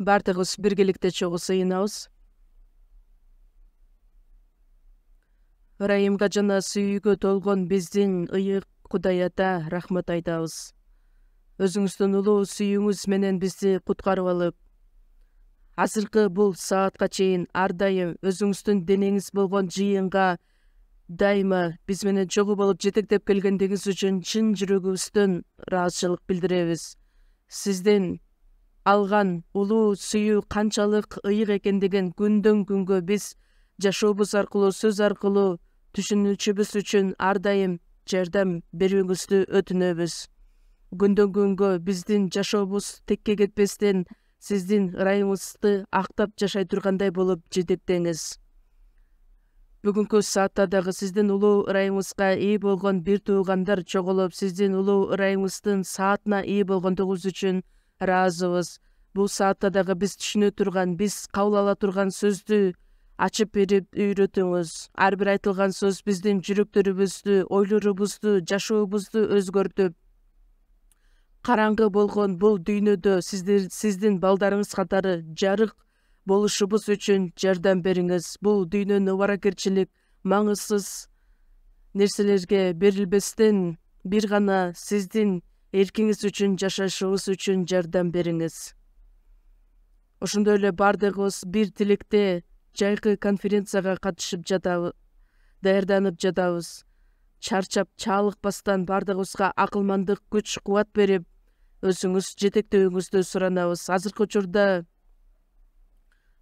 Бардыгыбыз биргеликте чогуу сыйынабыз. Ырайымга жана сүйүүгө толгон биздин ыйык Кудай Ата, рахмат айтабыз. Өзүңүздүн улуу сүйүүңүз менен бизди куткарып алып, азыркы бул саатка чейин ар дайым өзүңүздүн денеңиз болгон жыйынга дайыма биз менен чогуу болуп жетектеп келгендигиңиз үчүн чын жүрөгүбүздөн ыраазычылык билдиребиз. Сиздин алган улуу сүйүү канчалык ыйык экендигин күндөн күнгө биз жашообуз аркылуу, сөз аркылуу түшүнүүчүбүз үчүн ар дайым жардам берүүңүздү өтүнөбүз. Күндөн күнгө биздин жашообуз текке кетпестен сиздин ырайыңызды актап жашай тургандай болуп жетектеңиз. Бүгүнкү саатта дагы сиздин улуу ырайыңызга ээ болгон бир туугандар чоголуп, сиздин улуу ырайыңыздын саатына ээ болгондугубуз үчүн ыраазыбыз. Бул саатта дагы биз түшүнө турган, биз кабыл ала турган сөздү ачып берип үйрөтүңүз. Ар бир айтылган сөз биздин жүрөктөрүбүздү, ойлорубузду, жашообузду өзгөртүп, караңгы болгон бул дүйнөдө сиздин балдарыңыз катары жарык болушубуз үчүн жардам бериңиз. Бул дүйнөнү убаракерчилик, маңызсыз нерселерге берилбестен бир гана сиздин эркиңиз үчүн жашашыбыз үчүн жардам бериңиз. Ошондой эле бардыгыбыз бир тилекте жайкы конференцияга катышып жатабыз, даярданып жатабыз. Чарчап чалыкпастан бардыгыбызга акылмандык, күч, кубат берип, өзүңүз жетектөөңүздү суранабыз. Азыркы учурда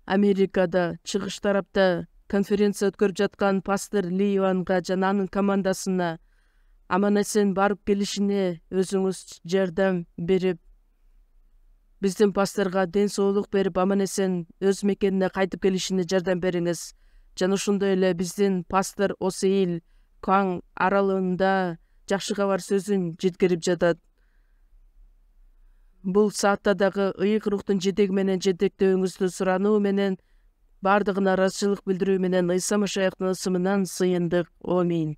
Америкада, чыгыш тарапта конференция өткөрүп жаткан пастор Ли Иванга жана анын командасына аман-эсен барып келишине өзүңүз жардам берип, биздин пасторго ден соолук берип, аман-эсен өз мекенине кайтып келишине жардам бериңиз. Жана ошондой эле биздин пастор Осеил Каң аралыгында жакшы кабар сөзүн жеткирип жатат. Бул саатта дагы ыйык рухтун жетеги менен жетектөөңүздү сурануу менен, бардыгына ыраазычылык билдирүү менен Ыйса Машаяктын ысымынан сыйындык. Амин.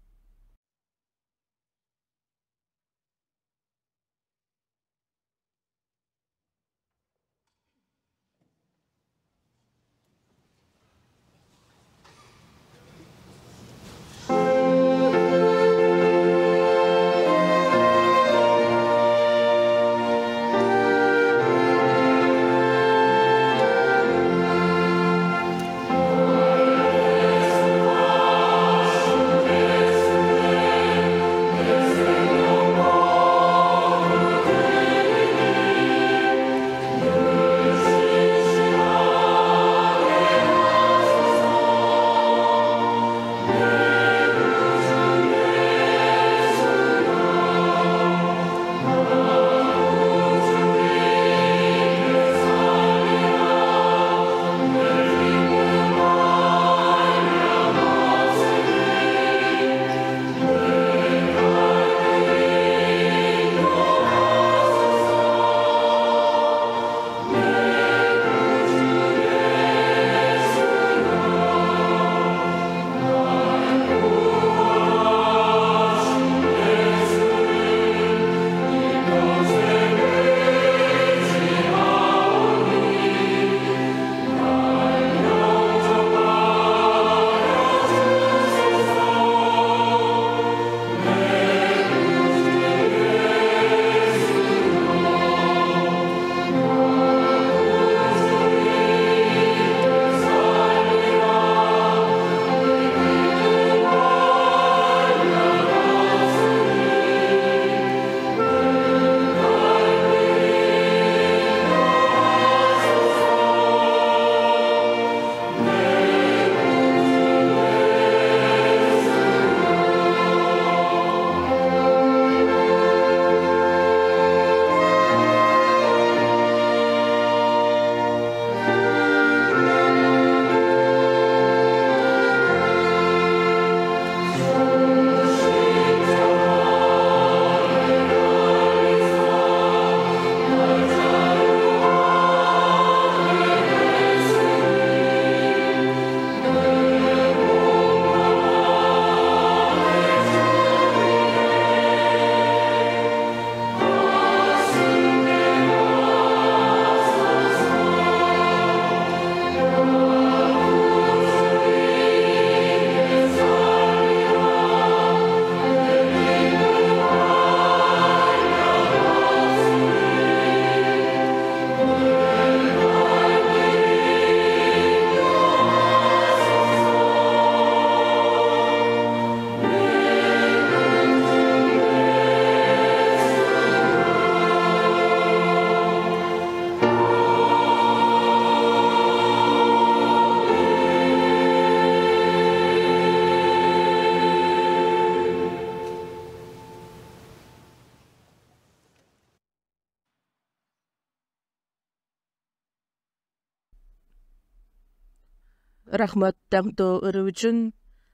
Рахмат таңдоо ыры үчүн.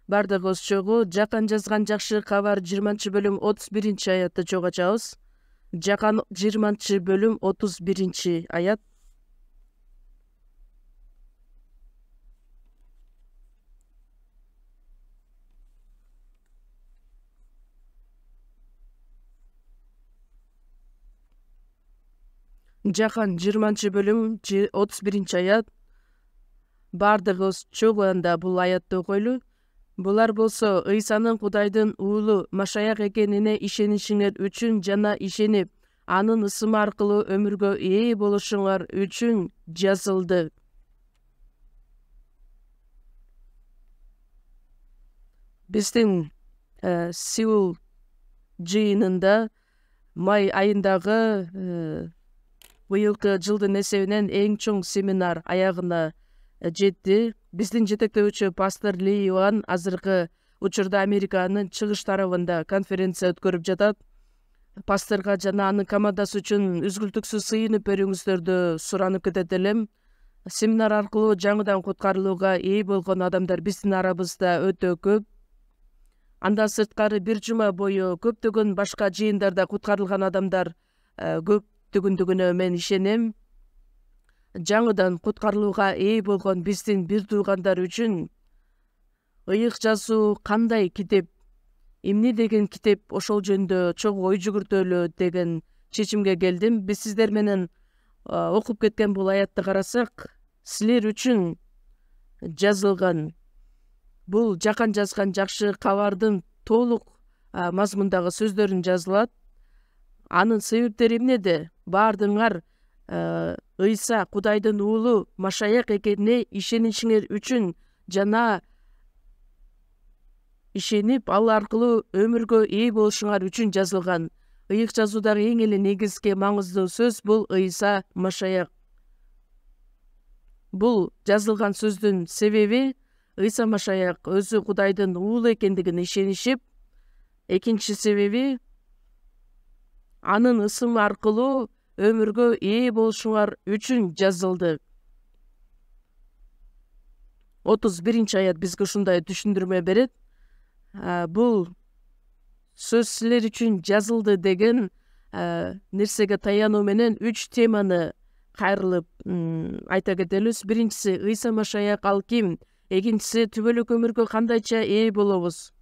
Бардыгыбыз чогуу жакан жазган жакшы кабар 20-бөлүм 31-аятты чогуу ачабыз. Жакан 20-бөлүм 31-аят. Жакан 20-бөлүм 31-аят. Бардыгыбыз чогуу анда бул аятты окойлу. Булар болсо Ыйсанын Кудайдын уулу Машаяк экенине ишенишиңер үчүн жана ишенип, анын ысымы аркылуу өмүргө ээ болушуңар үчүн жазылды. Биздин Сеул жыйынында май айындагы быйылкы жылдын эсебинен эң чоң семинар аягына жетти. Биздин жетектөөчү пастор Ли Иоанн азыркы учурда Американын чыгыш тарабында конференция өткөрүп жатат. Пасторго жана анын командасы үчүн үзгүлтүксүз сыйынып берүүңүздөрдү суранып кетет элем. Семинар аркылуу жаңыдан куткарылууга ээ болгон адамдар биздин арабызда өтө көп. Андан сырткары бир жума бою көптөгөн башка жыйындарда куткарылган адамдар көптөгөндүгүнө мен ишенем. Жаңыдан куткарылууга ээ болгон биздин бир туугандар үчүн ыйык жазуу кандай китеп, эмне деген китеп, ошол жөнүндө чогуу ой жүгүртөлү деген чечимге келдим. Биз сиздер менен окуп кеткен бул аятты карасак, силер үчүн жазылган бул жакан жазган жакшы кабардын толук мазмундагы сөздөрүн жазылат. Анын себептери эмнеде? Баардыгыңар Ыйса Кудайдын уулу Машаяк экенине ишенишиңер үчүн жана ишенип, ал аркылуу өмүргө ээ болушуңар үчүн жазылган. Ыйык жазуудагы эң эле негизги маңыздуу сөз бул Ыйса Машаяк. Бул жазылган сөздүн себеби Ыйса Машаяк өзү Кудайдын уулу экендигине ишенишип, экинчи себеби анын ысымы аркылуу өмүргө ээ болушуңар үчүн жазылды. 31-аят бизге ушундай түшүндүрмө берет. Бул сөз силер үчүн жазылды деген нерсеге таянуу менен 3 теманы кайрылып айта кетелибиз. Биринчиси Ыйса Машаяк ал ким? Экинчиси түбөлүк өмүргө кандайча ээ болобуз?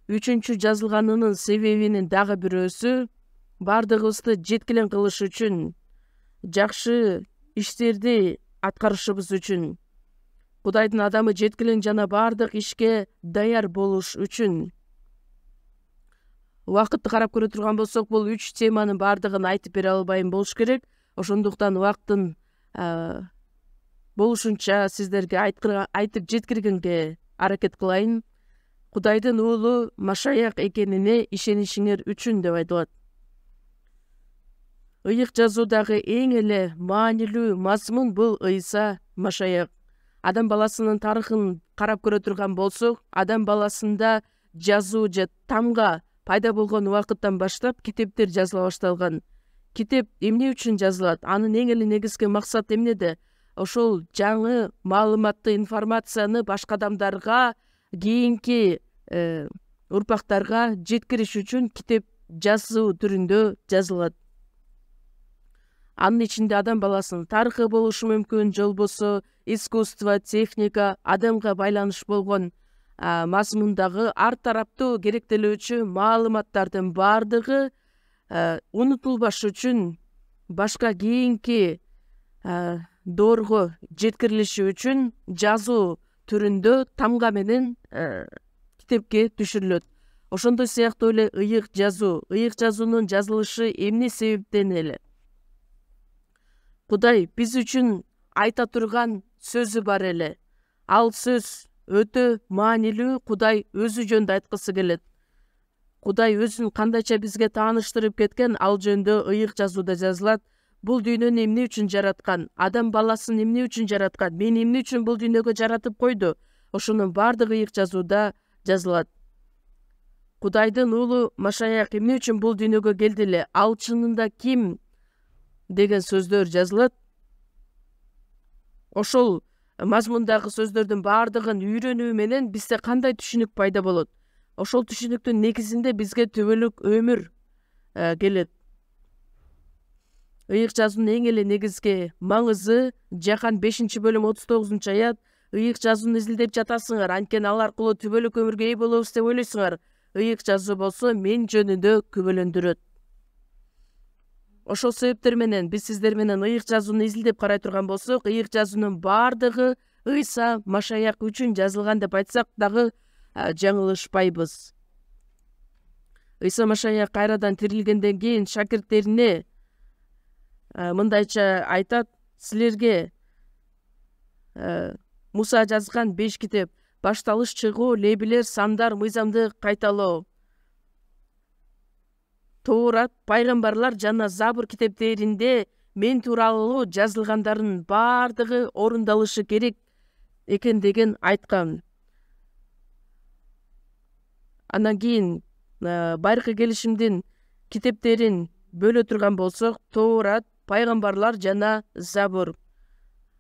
Үчүнчү жазылганынын себебинин дагы бирөөсү бардыгыбызды жеткилең кылыш үчүн, жакшы иштерди аткарышыбыз үчүн, Кудайдын адамы жеткилең жана бардык ишке даяр болуш үчүн. Убакытты карап көрө турган болсок, бул 3 теманын бардыгын айтып бере албайм болуш керек. Ошондуктан убакыттын болушунча сиздерге айтып жеткиргенге аракет кылайын. Кудайдын уулу Машаяк экенине ишенишиңер үчүн деп айтылат. Ыйык жазуудагы эң эле маанилүү мазмун бул Ыйса Машаяк. Адам баласынын тарыхын карап көрө турган болсок, адам баласында жазуу же тамга пайда болгон убакыттан баштап китептер жазыла башталган. Китеп эмне үчүн жазылат? Анын эң эле негизги максаты эмнеде? Ошол жаңы маалыматты, информацияны башка адамдарга, кийинки урпактарга жеткириш үчүн китеп жазуу түрүндө жазылат. Анын ичинде адам баласынын тарыхы болушу мүмкүн, же болбосо искусство, техника, адамга байланыш болгон мазмундагы ар тараптуу керектелүүчү маалыматтардын бардыгы унутулбаш үчүн, башка кийинки доорго жеткирилиши үчүн жазуу түрүндө тамга менен китепке түшүрүлөт. Ошондой сыяктуу эле ыйык жазуунун жазылышы эмне себептен эле? Кудай биз үчүн айта турган сөзү бар эле. Ал сөз өтө маанилүү. Кудай өзү жөнүндө айткысы келет. Кудай өзүн кандайча бизге тааныштырып кеткен, ал жөнүндө ыйык жазууда жазылат. Бул дүйнөнү эмне үчүн жараткан? Адам баласын эмне үчүн жараткан? Мени эмне үчүн бул дүйнөгө жаратып койду? Ошонун бардыгы ыйык жазууда жазылат. Кудайдын уулу Машаяк эмне үчүн бул дүйнөгө келди эле? Ал чынында ким? Деген сөздөр жазылат. Ошол мазмундагы сөздөрдүн баардыгын үйрөнүү менен бизде кандай түшүнүк пайда болот? Ошол түшүнүктүн негизинде бизге түбөлүк өмүр келет. Ыйык жазуунун эң эле негизги маңызы Жахан 5-бөлүм 39 аят. Ыйык жазууну изилдеп жатасыңар, анткени ал аркылуу түбөлүк өмүргө ээ болобуз деп ойлойсуңар. Ыйык жазуу болсо мен жөнүндө күбөлөндүрөт. Ошол себептер менен биз сиздер менен ыйык жазууну изилдеп карай турган болсок, ыйык жазуунун баардыгы Ыйса Машаяк үчүн жазылган деп айтсак дагы жаңылышпайбыз. Ыйса Машаяк кайрадан тирилгенден кийин шакирттерине мындайча айтат: силерге Муса жазган 5 китеп, башталыш, чыгуу, лебилер, сандар, мыйзамды кайталоо, Тоорат, пайгамбарлар жана Забур китептеринде мен тууралуу жазылгандардын баардыгы орундалышы керек экендигин айткан. Андан кийин байыркы келишимдин китептерин бөлө турган болсок, Тоорат, пайгамбарлар жана Забур.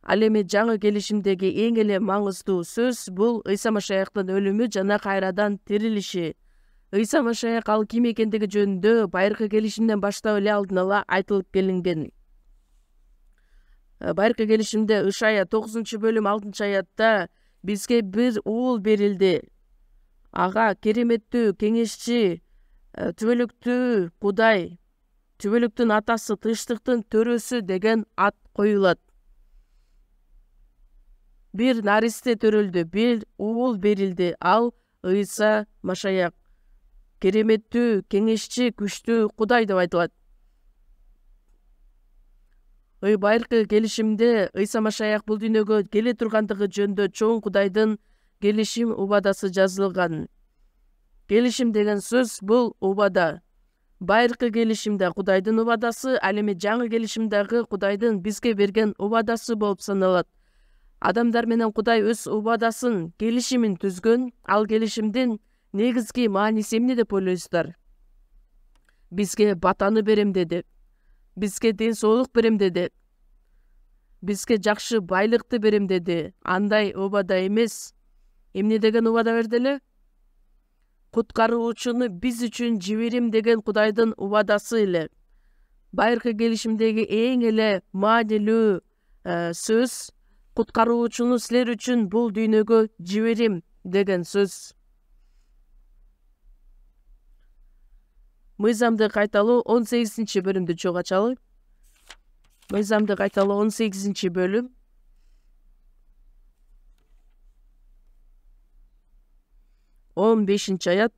Ал эми жаңы келишимдеги эң эле маңыздуу сөз бул Ыйса Машаяктын өлүмү жана кайрадан тирилиши. Ыйса Машаяк ал ким экендиги жөнүндө байыркы келишимден баштап эле алдын ала айтылып келинген. Байыркы келишимде Ишая 9-бөлүм 6-аятта бизге бир уул берилди. Ага кереметтүү кеңешчи, түбөлүктүү Кудай, түбөлүктүн атасы, тынчтыктын төрөсү деген ат коюлат. Бир наристе төрөлдү, бир уул берилди. Ал Ыйса Машаяк. Кереметтүү кеңешчи, күчтүү Кудай деп айтылат. Байыркы келишимде Ыйса Машаяк бул дүйнөгө келе тургандыгы жөнүндө чоң Кудайдын келишим убадасы жазылган. Келишим деген сөз бул убада. Байыркы келишимде Кудайдын убадасы, ал эми жаңы келишимдеги Кудайдын бизге берген убадасы болуп саналат. Адамдар менен Кудай өз убадасын, келишимин түзгөн. Ал келишимдин негизги мааниси эмне деп ойлойсуздар? Бизге батаны берем деди. Бизге ден соолук берем деди. Бизге жакшы байлыкты берем деди. Андай убада эмес. Эмне деген убада берди эле? Куткаруучуну биз үчүн жиберем деген Кудайдын убадасы эле. Байыркы келишимдеги эң эле маанилүү сөз куткаруучуну силер үчүн бул дүйнөгө жиберем деген сөз. Мыйзамды кайталоо 18-бөлүмдү чогуу ачалы. Мыйзамды кайталоо 18-бөлүм. 15-аят.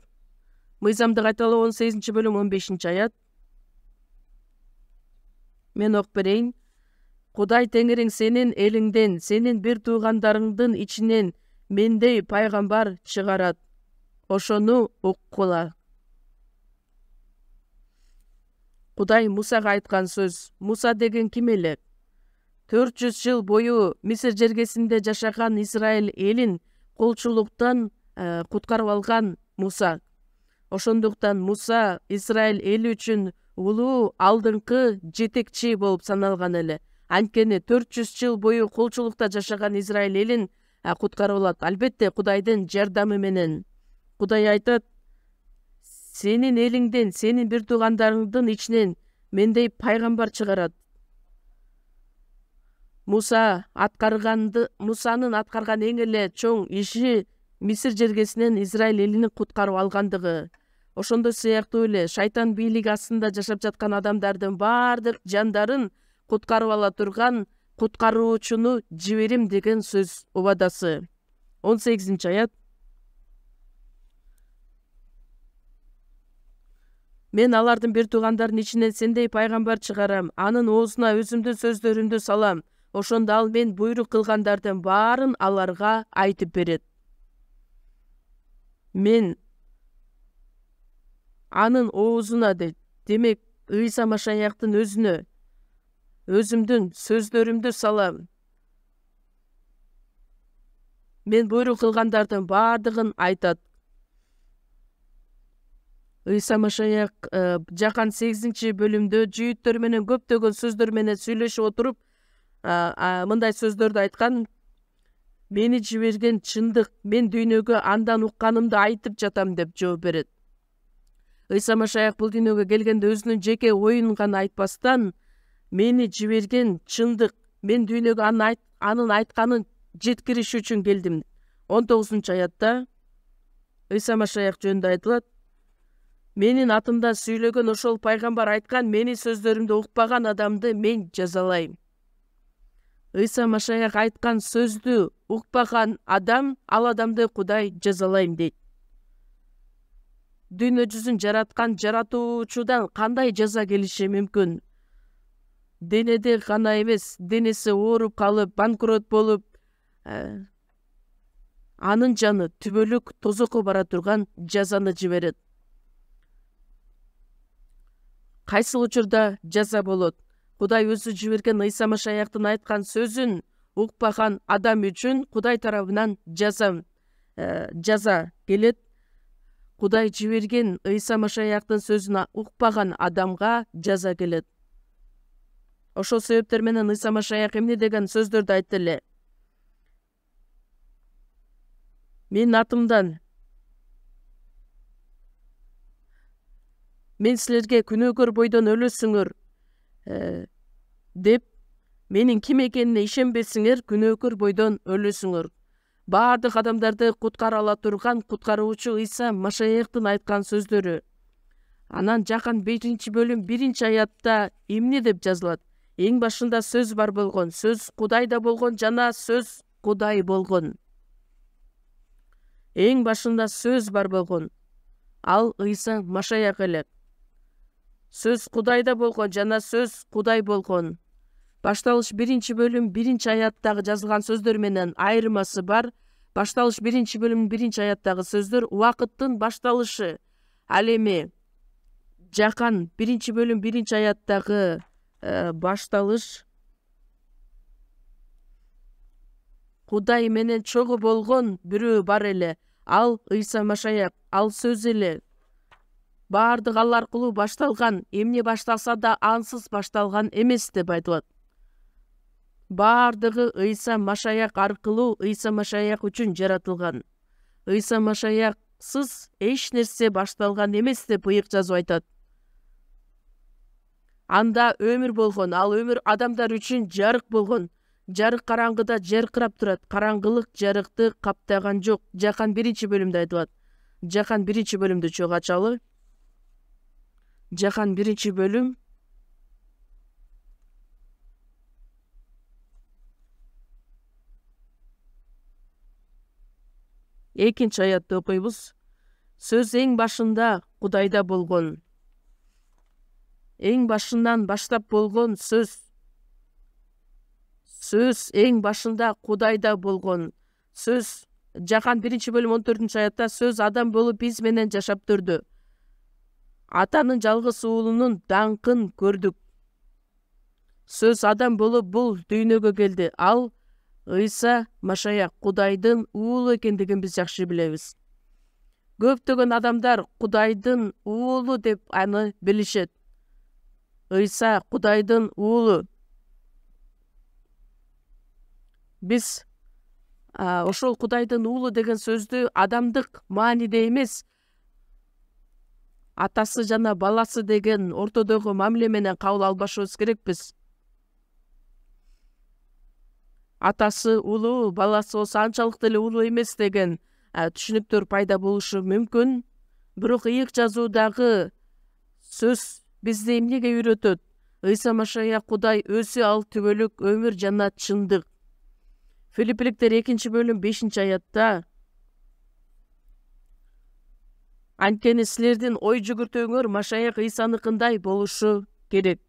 Мыйзамды кайталоо 18-бөлүм 15-аят. Мен окуп берейин. Кудай Теңириң сенин элиңден, сенин бир туугандарыңдын ичинен мендей пайгамбар чыгарат. Ошону уккула. Кудай Мусага айткан сөз. Муса деген ким эле? 400 жыл бою Мисир жергесинде жашаган Израиль элин колчулуктан куткарып алган Муса. Ошондуктан Муса Израиль эли үчүн улуу алдыңкы жетекчи болуп саналган эле. Анткени 400 жыл бою колчулукта жашаган Израиль элин куткарып алат. Албетте Кудайдын жардамы менен. Кудай айтат: сенин элиңден, сенин бир туугандарыңдын ичинен мендей пайгамбар чыгарат. Мусанын аткарган эң эле чоң иши Мисир жергесинен Израиль элини куткарып алгандыгы. Ошондой сыяктуу эле шайтан бийлиги астында жашап жаткан адамдардын баардык жандарын куткарып ала турган куткаруучуну жиберем деген сөз убадасы. 18-аят. Мен алардын бир туугандардын ичинен сендей пайгамбар чыгарам. Анын оозуна өзүмдүн сөздөрүмдү салам. Ошондо ал мен буйрук кылгандардын баарын аларга айтып берет. Мен анын оозуна дейт. Демек, Ыйса Машаяктын өзүнө өзүмдүн сөздөрүмдү салам. Мен буйрук кылгандардын баардыгын айтат. Ыйса Машаяк Жахан 8-бөлүмдө жүйүттөр менен көптөгөн сөздөр менен сүйлөшүп отуруп мындай сөздөрдү айткан: мени жиберген чындык, мен дүйнөгө андан укканымды айтып жатам деп жооп берет. Ыйса Машаях бул дүйнөгө келгенде өзүнүн жеке оюн гана айтпастан, мени жиберген чындык, мен дүйнөгө анын айтканын жеткириш үчүн келдим. 19-аятта Ыйса Машаях жөнүндө айтылат: менин атымдан сүйлөгөн ошол пайгамбар айткан мени сөздөрүмдү укпаган адамды мен жазалайм. Ыйса Машаях айткан сөздү укпаган адам, ал адамды Кудай жазалайм дейт. Дүйнө жүзүн жараткан жаратуучудан кандай жаза келиши мүмкүн? Денеде гана эмес, денеси ооруп калып, банкрот болуп, анын жаны түбөлүк тозокко бара турган жазаны жиберет. Кайсыл учурда жаза болот? Кудай өзү жиберген Ыйса Машаяктын айткан сөзүн укпаган адам үчүн Кудай тарабынан жаза келет. Кудай жиберген Ыйса Машаяктын сөзүн укпаган адамга жаза келет. Ошол себептер менен Ыйса Машаях эмне деген сөздөрдү айтты эле: менин атымдан мен силерге күнөөкөр бойдон өлөсүңөр деп, менин ким экенине ишенбесиңер, күнөөкөр бойдон өлөсүңөр. Баардык адамдарды куткара ала турган куткаруучу Ыйса Машаяктын айткан сөздөрү. Анан Жакан 1-бөлүм 1-аятта эмне деп жазылат? Эң башында сөз бар болгон, сөз Кудайда болгон жана сөз Кудай болгон. Эң башында сөз бар болгон. Ал Ыйса Машаях эле. Сөз Кудайда болгон жана сөз Кудай болгон. Башталыш 1-бөлүм 1-аяттагы жазылган сөздөр менен айырмасы бар. Башталыш 1-бөлүм 1-аяттагы сөздөр убакыттын башталышы. Ал эми Жакан 1-бөлүм 1-аяттагы башталыш Кудай менен чогуу болгон бирөө бар эле. Ал Ыйса Машаях, ал сөз эле. Баардык ал аркылуу башталган, эмне башталса да ансыз башталган эмес деп айтылат. Баардыгы Ыйса Машаях аркылуу, Ыйса Машаях үчүн жаратылган. Ыйса Машаяхсыз эч нерсе башталган эмес деп ыйык жазып айтат. Анда өмүр болгон, ал өмүр адамдар үчүн жарык болгон. Жарык караңгыда жаркырап турат, караңгылык жарыкты каптаган жок. Жакан 1-бөлүмдө айтылат. Жакан 1-бөлүмдү чогуу ачалы. Жакан 1-бөлүм 2-аятты окуйбуз. Сөз эң башында Кудайда болгон. Эң башынан баштап болгон сөз. Сөз эң башында Кудайда болгон. Сөз Жакан 1-бөлүм 14-аятта сөз адам болуп биз менен жашап турду. Атанын жалгыз уулунун даңкын көрдүк. Сөз адам болуп бул дүйнөгө келди. Ал Ыйса Машаях Кудайдын уулу экендигин биз жакшы билебиз. Көптөгөн адамдар Кудайдын уулу деп аны билишет. Ыйса Кудайдын уулу. Биз ошол Кудайдын уулу деген сөздү адамдык мааниде эмес, атасы жана баласы деген ортодогу мамиле менен кабыл албашыбыз керекпиз. Атасы улуу, баласы болсо анчалык деле улуу эмес деген түшүнүктөр пайда болушу мүмкүн. Бирок ыйык жазуудагы сөз бизди эмнеге үйрөтөт? Ыйса Машаях Кудай өзү, ал түбөлүк өмүр жана чындык. Филиппиликтер 2-бөлүм 5-аятта: анткени силердин ой жүгүртүүңөр Машаях Ыйсаныкындай болушу керек.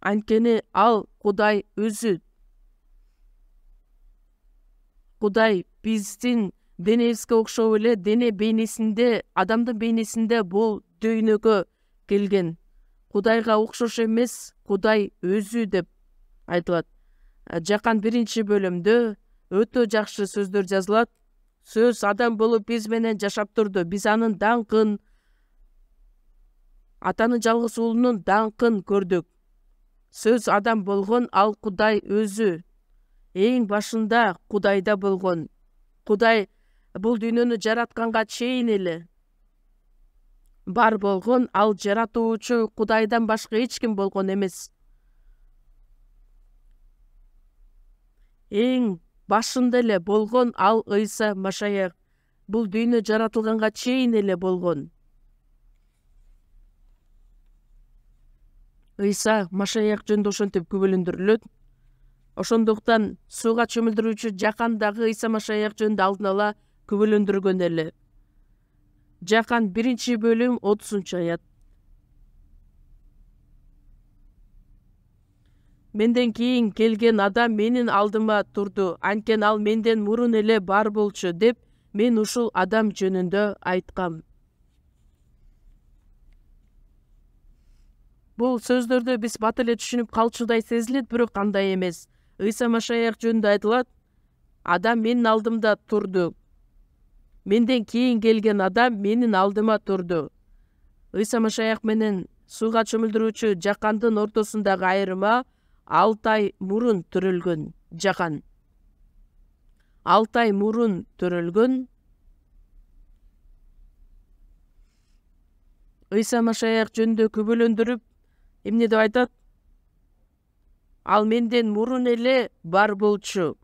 Анткени ал Кудай өзү. Кудай биздин денебизге окшоп эле дене бейнесинде, адамдын бейнесинде бул дүйнөгө келген. Кудайга окшош эмес, Кудай өзү деп айтылат. Жакан 1-бөлүмдө өтө жакшы сөздөр жазылат. Сөз адам болуп биз менен жашап турду. Биз анын даңкын, атанын жалгыз уулунун даңкын көрдүк. Сөз адам болгон, ал Кудай өзү. эң башында Кудайда болгон. Кудай бул дүйнөнү жаратканга чейин эле бар болгон, ал жаратуучу Кудайдан башка эч ким болгон эмес. Эң башында эле болгон ал Ыйса Машаяк. Бул дүйнө жаратылганга чейин эле болгон. Ыйса Машаяк жөнүндө ошентип күбөлөндүрүлөт. Ошондуктан сууга чөмүлдүрүүчү Жакан дагы Ыйса Машаяк жөнүндө алдын ала күбөлөндүргөн эле. Жакан 1-бөлүм 30-аят. Менден кийин келген адам менин алдыма турду, анткени ал менден мурун эле бар болчу деп мен ушул адам жөнүндө айткам. Бул сөздөрдү биз бат эле түшүнүп калчудай сезилет, бирок андай эмес. Ыйса Машаяк жөнүндө айтылат: адам менин алдымда турду. Менден кийин келген адам менин алдыма турду. Ыйса Машаяк менен сууга чөмүлдүрүүчү Жакандын ортосундагы айырма 6 ай мурун төрөлгөн. Жакан 6 ай мурун төрөлгөн. Ыйса Машаяк жөнүндө күбөлөндүрүп эмне деп айтат? Ал менден мурун эле бар болчу.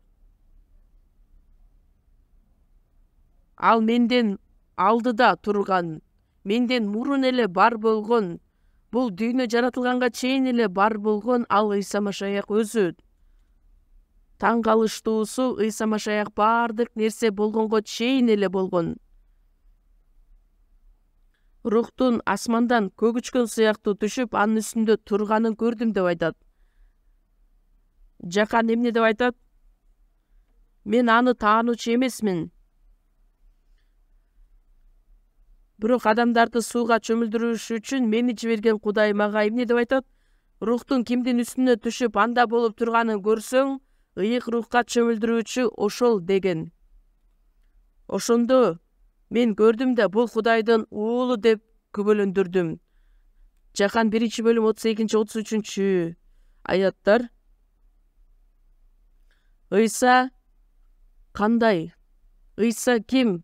Ал менден алдыда турган, менден мурун эле бар болгон, бул дүйнө жаратылганга чейин эле бар болгон ал Ыйса Машаяк өзү. Таң калыштуусу, Ыйса Машаяк баардык нерсе болгонго чейин эле болгон. Рухтун асмандан көгүчкөн сыяктуу түшүп, анын үстүндө турганын көрдүм деп айтат. Жакан эмне деп айтат? Мен аны таануучу эмесмин. Бирок адамдарды сууга чөмүлдүрүш үчүн мени жиберген Кудай мага эмне деп айтат? Рухтун кимдин үстүнө түшүп анда болуп турганын көрсөң, ыйык рухка чөмүлдүрүүчү ошол деген. Ошондо мен көрдүм да бул Кудайдын уулу деп күбөлөндүрдүм. Жакан 1-бөлүм 32-33 аяттар. Ыйса кандай? Ыйса ким?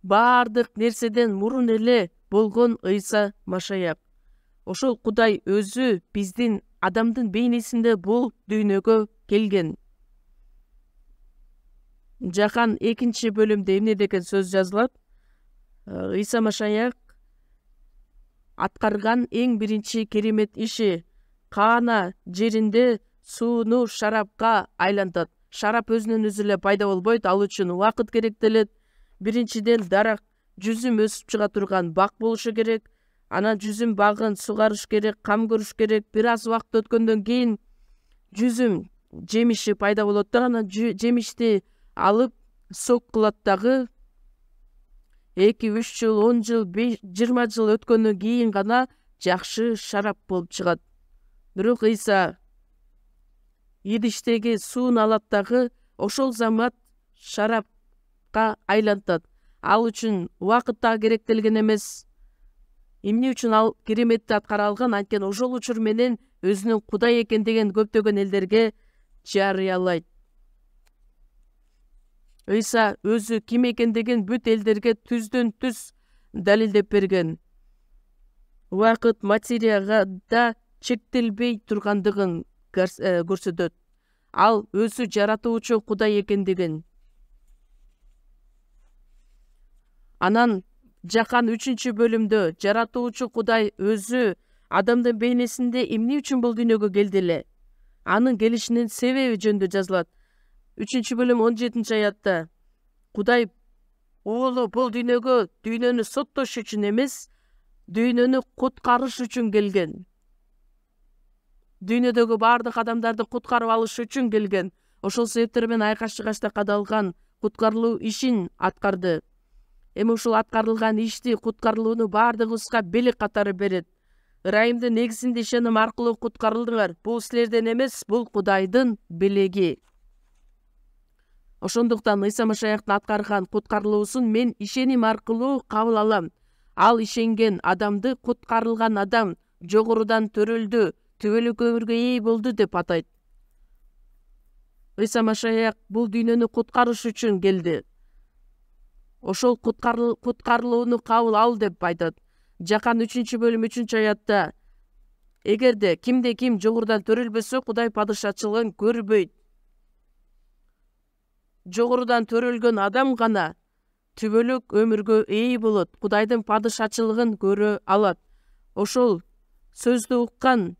Баардык нерседен мурун эле болгон Ыйса Машаяк. Ошол Кудай өзү биздин адамдын бейнесинде бул дүйнөгө келген. Жакан 2-бөлүмдө эмне деген сөз жазылат? Ыйса Машаяк аткарган эң биринчи керемет иши Каана жеринде сууну шарапка айлантат. Шарап өзүнөн өзү эле пайда болбойт, ал үчүн убакыт керектелет. Биринчиден дарак жүзүм өсүп чыга турган бак болушу керек. Анан жүзүм багын сугарыш керек, кам көрүш керек. Бир аз убакыт өткөндөн кийин жүзүм жемиши пайда болот да, анан жемишти алып сок кылат дагы. 2-3 жыл, 10 жыл, 20 жыл өткөндөн кийин гана жакшы шарап болуп чыгат. Бирок Ыйса идиштеги сууну алат дагы ошол замат шарапка айлантат. Ал үчүн убакыт да керектелген эмес. Эмне үчүн ал кереметти аткара алган? Анткени ошол учур менен өзүнүн Кудай экендигин көптөгөн элдерге жарыялайт. Ыйса өзү ким экендигин бүт элдерге түздөн түз далилдеп берген. Убакыт материяга да чектелбей тургандыгын көрсөтөт. Ал өзү жаратуучу Кудай экендигин. Анан Жакан 3-бөлүмдө жаратуучу Кудай өзү адамдын бейнесинде эмне үчүн бул дүйнөгө келди эле? Анын келишинин себеби жөнүндө жазылат. 3-бөлүм 17-аятта Кудай уулу бул дүйнөгө дүйнөнү соттош үчүн эмес, дүйнөнү куткарыш үчүн келген. Дүйнөдөгү баардык адамдарды куткарып алыш үчүн келген. Ошол себептер менен айкаш-чыгашта кадалган куткарылуу ишин аткарды. Эми ушул аткарылган ишти, куткарылууну баардыгыбызга белек катары берет. Ырайымдын негизинде ишеним аркылуу куткарылдыңар. Бул силерден эмес, бул Кудайдын белеги. Ошондуктан Ыйса Машаяктын аткарган куткарылуусун мен ишеним аркылуу кабыл алам. Ал ишенген адамды куткарылган адам жогорудан төрөлдү, түбөлүк өмүргө ээ болду деп атайт. Ыйса Машаяк бул дүйнөнү куткарыш үчүн келди. Ошол куткарылууну кабыл ал деп айтат. Жакан 3-бөлүм 3-аятта эгерде кимде ким жогорудан төрөлбөсө, Кудай падышачылыгын көрбөйт. Жогорудан төрөлгөн адам гана түбөлүк өмүргө ээ болот, Кудайдын падышачылыгын көрө алат. Ошол сөздү уккан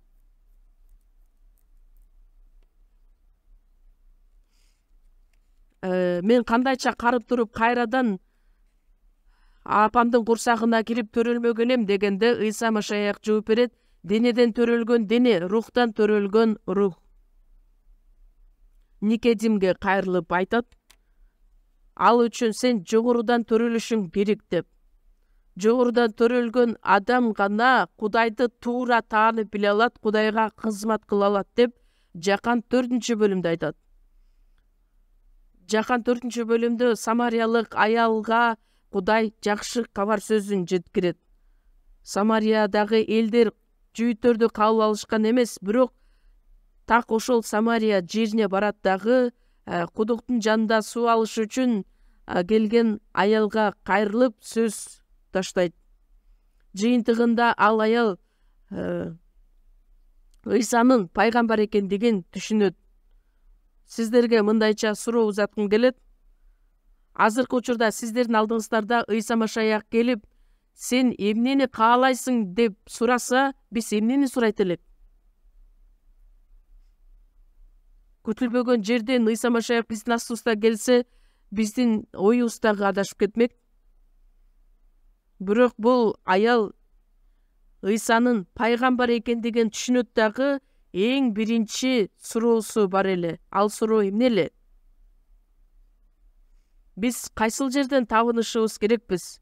мен кандайча карып туруп кайрадан апамдын курсагына кирип төрөлмөк элем дегенде, Ыйса Машаяк жооп берет: денеден төрөлгөн дене, рухтан төрөлгөн рух. Никодимге кайрылып айтат: ал үчүн сен жогорудан төрөлүшүң керек деп. Жогорудан төрөлгөн адам гана Кудайды туура таанып биле алат, Кудайга кызмат кыла алат деп Жакан 4-бөлүмдө айтат. Жакан 4-бөлүмдө Самариялык аялга Кудай жакшы кабар сөзүн жеткирет. Самариядагы элдер жүйүттөрдү кабыл алышкан эмес, бирок так ошол Самария жерине барат дагы кудуктун жанында суу алыш үчүн келген аялга кайрылып сөз таштайт. Жыйынтыгында ал аял Ыйсанын пайгамбар экендигин түшүнөт. Сиздерге мындайча суроо узаткым келет. Азыркы учурда сиздердин алдыңыздарда Ыйса Машаяк келип, сен эмнени каалайсың деп сураса, биз эмнени сурайт элек? Күтүлбөгөн жерден Ыйса Машаяк биздин астыбызда келсе, биздин оюбуз дагы адашып кетмек. Бирок бул аял Ыйсанын пайгамбар экендигин түшүнөт дагы, эң биринчи суроосу бар эле. Ал суроо эмне эле? Биз кайсыл жерден табынышыбыз керекпиз?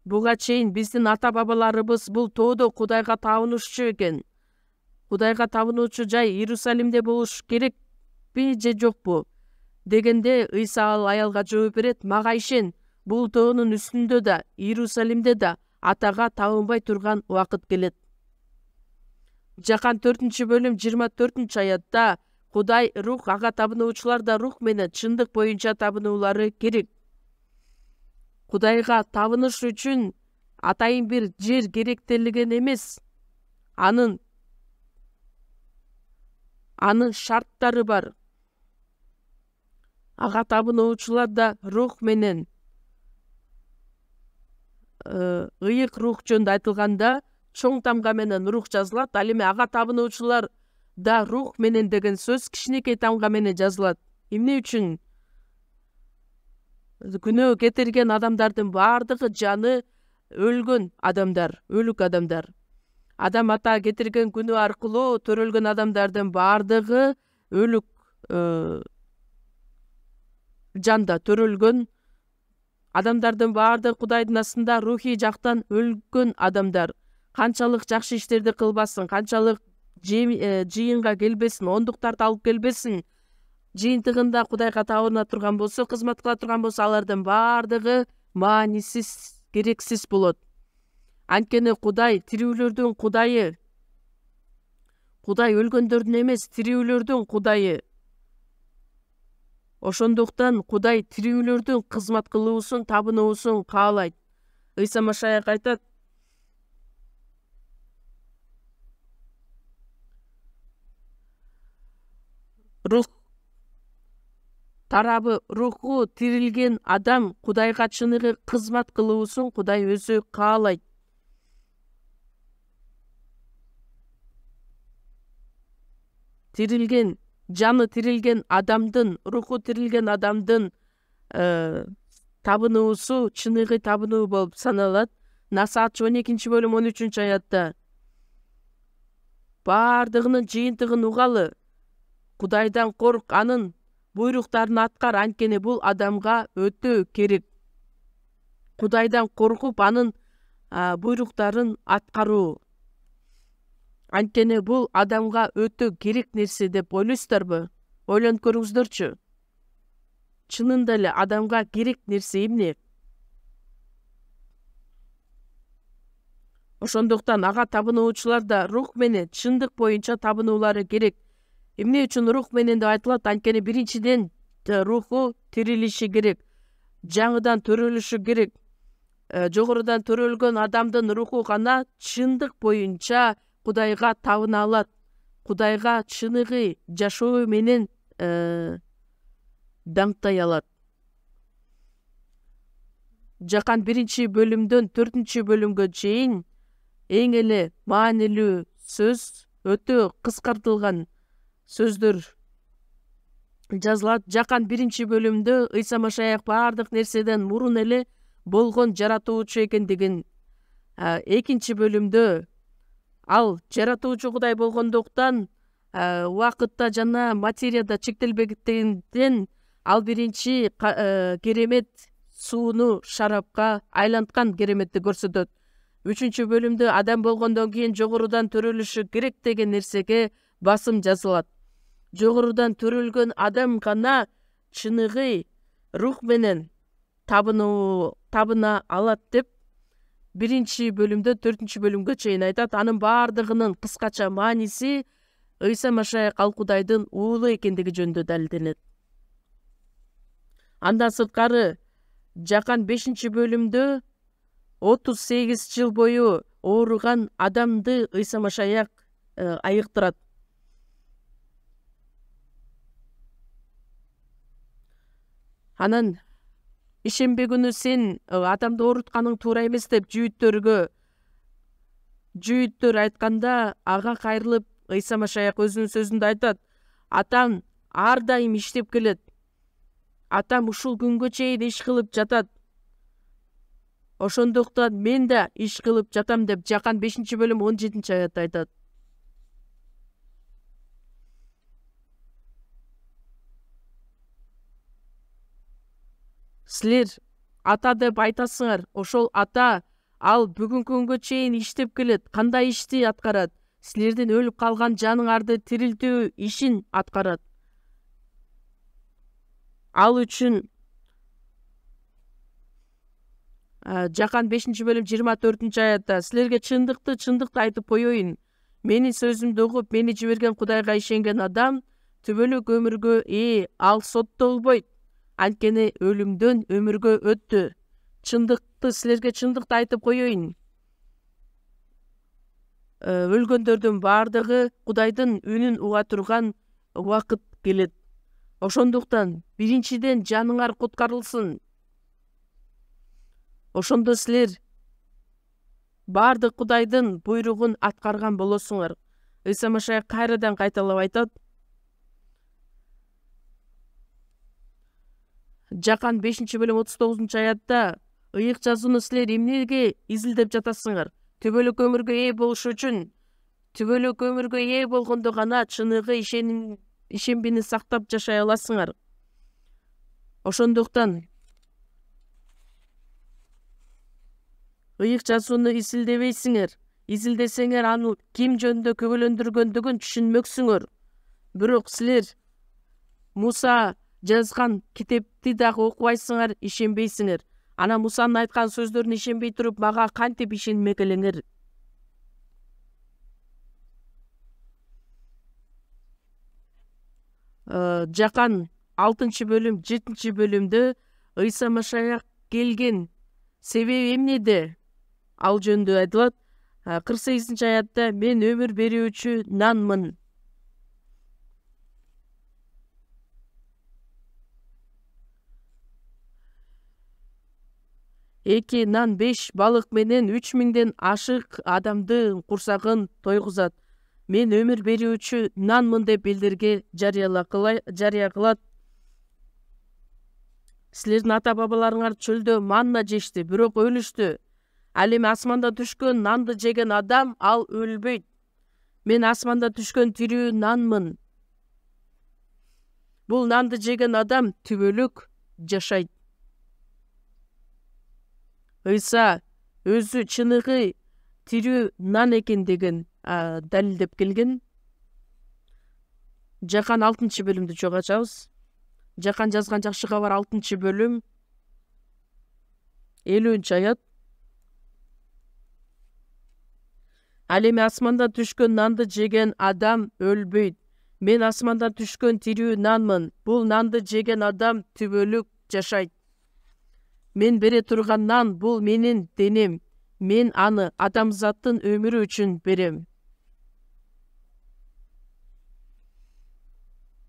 Буга чейин биздин ата-бабаларыбыз бул тоодо Кудайга табынышчу экен. Кудайга табынуучу жай Иерусалимде болуш керекпи же жокпу? Дегенде Ыйса ал аялга жооп берет: мага ишен, бул тоонун үстүндө да, Иерусалимде да атага табынбай турган убакыт келет. Жакан 4-бөлүм 24-аятта Кудай рух, ага табынуучулар да рух менен чындык боюнча табынуулары керек. Кудайга табыныш үчүн атайын бир жер керектелген эмес. Анын шарттары бар. Ага табынуучулар да рух менен, ыйык рух жөнүндө айтылганда чоң тамга менен рух жазылат. Ал эми ага табынуучулар да рух менен деген сөз кичинекей тамга менен жазылат. Эмне үчүн? Күнөө кетирген адамдардын баардыгы жаны өлгөн адамдар, өлүк адамдар. Адам ата кетирген күнөө аркылуу төрөлгөн адамдардын баардыгы өлүк жанда төрөлгөн адамдардын баардыгы Кудайдын астында рухий жактан өлгөн адамдар. Канчалык жакшы иштерди кылбасын, канчалык жыйынга келбесин, ондуктарды алып келбесин, жыйынтыгында Кудайга табына турган болсо, кызмат кыла турган болсо, алардын баардыгы маанисиз, керексиз болот. Анткени Кудай тирүүлөрдүн Кудайы. Кудай өлгөндөрдүн эмес, тирүүлөрдүн Кудайы. Ошондуктан Кудай тирүүлөрдүн кызмат кылуусун, табынуусун каалайт. Ыйса Машаяк айтат: рух тарабы, руху тирилген адам Кудайга чыныгы кызмат кылуусун Кудай өзү каалайт. Тирилген, жаны тирилген адамдын, руху тирилген адамдын табынуусу чыныгы табынуу болуп саналат. Насаатчы 12-бөлүм 13-аятта баардыгынын жыйынтыгын угалы, Кудайдан корк, анын буйруктарын аткар, анткени бул адамга өтө керек. Кудайдан коркуп, анын буйруктарын аткаруу. Анткени бул адамга өтө керек нерсе деп ойлойсуздарбы? Ойлонуп көрүңүздөрчү. Чынында эле адамга керек нерсе эмне? Ошондуктан ага табынуучулар да рух менен чындык боюнча табынуулары керек. Эмне үчүн рух менен деп айтылат? Анткени биринчиден руху тирилиши керек, жаңыдан төрөлүшү керек. Жогорудан төрөлгөн адамдын руху гана чындык боюнча Кудайга табына алат. Кудайга чыныгы жашоо менен даңктай алат. Жакан 1-бөлүмдөн 4-бөлүмгө чейин эң эле маанилүү сөз, өтө кыскартылган сөздөр жазылат. Жакан 1-бөлүмдө Ыйса Машаяк баардык нерседен мурун эле болгон жаратуучу экендигин, 2-бөлүмдө ал жаратуучу Кудай болгондуктан убакытта жана материяда чектелбегенден ал биринчи керемет сууну шарапка айланткан кереметти көрсөтөт. 3-бөлүмдө адам болгондон кийин жогорудан төрөлүшү керек деген нерсеге басым жазылат. Жогорудан төрөлгөн адам гана чыныгы рух менен табына алат деп 1-бөлүмдө 4-бөлүмгө чейин айтат. Анын баардыгынын кыскача мааниси Ыйса Машаяк ал Кудайдын уулу экендиги жөнүндө далилденет. Андан сырткары Жакан 5-бөлүмдө 38 жыл бою ооруган адамды Ыйса Машаяк айыктырат. Анан ишембе күнү сен адамды оорутканың туура эмес деп жүйүттөр айтканда, ага кайрылып Ыйса Машаяк өзүнүн сөзүндө айтат: атам ар дайым иштеп келет. Атам ушул күнгө чейин иш кылып жатат. Ошондуктан мен да иш кылып жатам деп Жакан 5-бөлүм 17-аятта айтат. Силер ата деп айтасыңар. Ошол ата ал бүгүнкү күнгө чейин иштеп келет. Кандай ишти аткарат? Силердин өлүп калган жаныңарды тирилтүү ишин аткарат. Ал үчүн Жакан 5-бөлүм 24-аятта силерге чындыкты айтып коеюн. Менин сөзүмдү угуп, мени жиберген Кудайга ишенген адам түбөлүк өмүргө ээ, ал соттолбойт. Анткени өлүмдөн өмүргө өттү. Силерге чындыкты айтып коеюн. Өлгөндөрдүн баардыгы Кудайдын үнүн уга турган убакыт келет. Ошондуктан биринчиден жаныңар куткарылсын. Ошондо силер баардык Кудайдын буйругун аткарган болосуңар. Ыйса Машаяк кайрадан кайталап айтат. Жакан 5-бөлүм 39-аятта ыйык жазууну силер эмнеге изилдеп жатасыңар? Түбөлүк өмүргө ээ болуш үчүн, түбөлүк өмүргө ээ болгондо гана чыныгы ишембини сактап жашай аласыңар. Ошондуктан ыйык жазууну изилдебейсиңер. Изилдесеңер, аны ким жөнүндө күбөлөндүргөндүгүн түшүнмөксүңөр. Бирок силер Муса жазган китепти дагы окубайсыңар, ишенбейсиңер. Ана Мусанын айткан сөздөрүнө ишенбей туруп, мага кантип ишенмек элеңер? Жакан 6-бөлүм 7-бөлүмдө Ыйса Машаяк келген себеби эмнеде? Ал жөнүндө айтылат. 48-аятта мен өмүр берүүчү нанмын. Эки нан 5 балык менен 3000ден ашык адамдын курсагын тойгузат. Мен өмүр берүүчү нанмын деп элдерге жарыя кылат. Силердин ата бабаларыңар чөлдө манна жешти, бирок өлүштү. Ал эми асманда түшкөн нанды жеген адам ал өлбөйт. Мен асманда түшкөн тирүү нанмын. Бул нанды жеген адам түбөлүк жашайт. Ыйса өзү чыныгы тирүү нан экендигин далилдеп келген. Жакан 6-бөлүмдү чогуу ачабыз. Жакан жазган жакшы кабар 6-бөлүм 50-аят. Ал эми асманда түшкөн нанды жеген адам өлбөйт. Мен асмандан түшкөн тирүү нанмын. Бул нанды жеген адам түбөлүк жашайт. Мен бере турган нан бул менин денем. Мен аны адамзаттын өмүрү үчүн берем.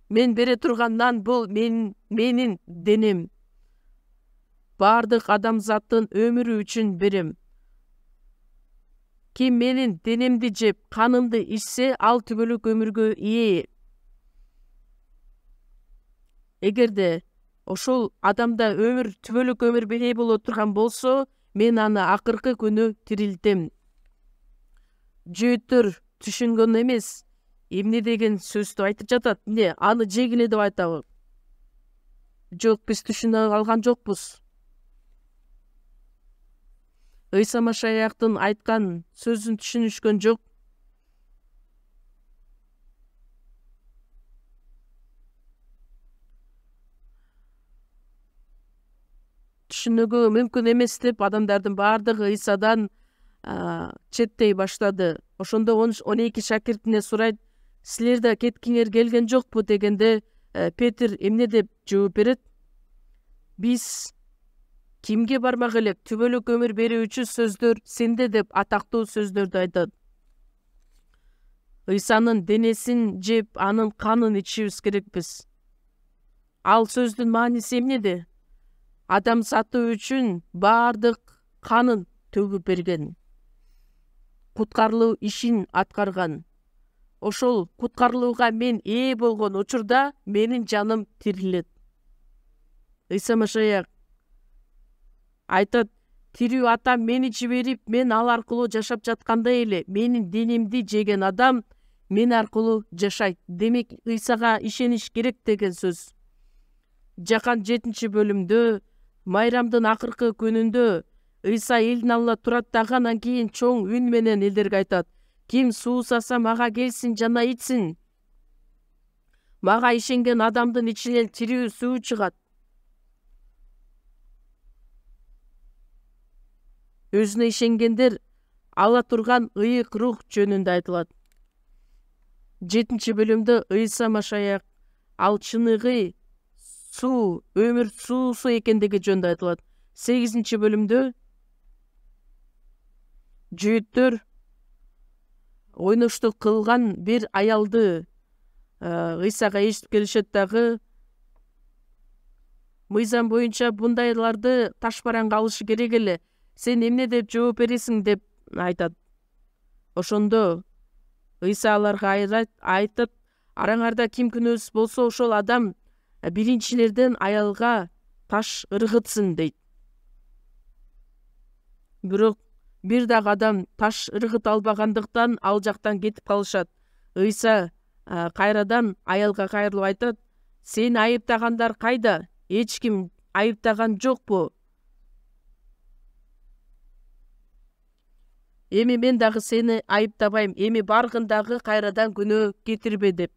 Мен бере турган нан бул менин денем. Бардык адамзаттын өмүрү үчүн берем. Ким менин денемди жеп, канымды ичсе, ал түбөлүк өмүргө ээ. Эгерде ошол адамда түбөлүк өмүр ээ боло турган болсо, мен аны акыркы күнү тирилтем. Жөөттөр түшүнгөн эмес, эмне деген сөздү айтып жатат? Эмне, аны жегиле деп айтабы? Жок, биз түшүнө алган жокпуз. Ыйса Машаяктын айткан сөзүн түшүнүшкөн жок. Түшүнүүгө мүмкүн эмес деп адамдардын баардыгы Ыйсадан четтей баштады. Ошондо 12 шакиртине сурайт, силер да кеткиңер келген жокпу дегенде, Петр эмне деп жооп берет? Биз кимге бармак элек? Түбөлүк өмүр берүүчү сөздөр сенде деп атактуу сөздөрдү айтат. Ыйсанын денесин жеп, анын канын ичибиз керекпиз. Ал сөздүн мааниси эмнеде? Адамзаты үчүн бардык канын төгүп берген. Куткарылуу ишин аткарган. Ошол куткарылууга мен ээ болгон учурда менин жаным тирилет. Ыйса Машаяк айтат, тирүү атам мени жиберип, мен ал аркылуу жашап жаткандай эле, менин денемди жеген адам мен аркылуу жашайт. Демек, Ыйсага ишениш керек деген сөз. Жакан 7-бөлүмдө, майрамдын акыркы күнүндө Ыйса элдин алдында турат дагы, анан кийин чоң үн менен элдерге айтат: ким суусаса мага келсин жана ичсин. Мага ишенген адамдын ичинен тирүү суу чыгат. Өзүнө ишенгендер ала турган ыйык рух жөнүндө айтылат. 7-бөлүмдө Ыйса Машаяк ал чыныгы суу, өмүр суусу экендиги жөнүндө айтылат. 8-бөлүмдө жөөттөр ойноштук кылган бир аялды Ыйсага ээрчитип келишет дагы. Мыйзам боюнча бундайларды ташбаранга алышы керек эле. Сен эмне деп жооп бересиң деп айтат. Ошондо Ыйса аларга айтат, араңарда ким күнөөсүз болсо, ошол адам биринчилерден аялга таш ыргытсын дейт. Бирок бир дагы адам таш ыргыта албагандыктан ал жактан кетип калышат. Ыйса кайрадан аялга кайрылып айтат: сени айыптагандар кайда? Эч ким айыптаган жокпу? Эми мен дагы сени айыптабайм. Эми баргын дагы кайрадан күнөө кетирбе деп.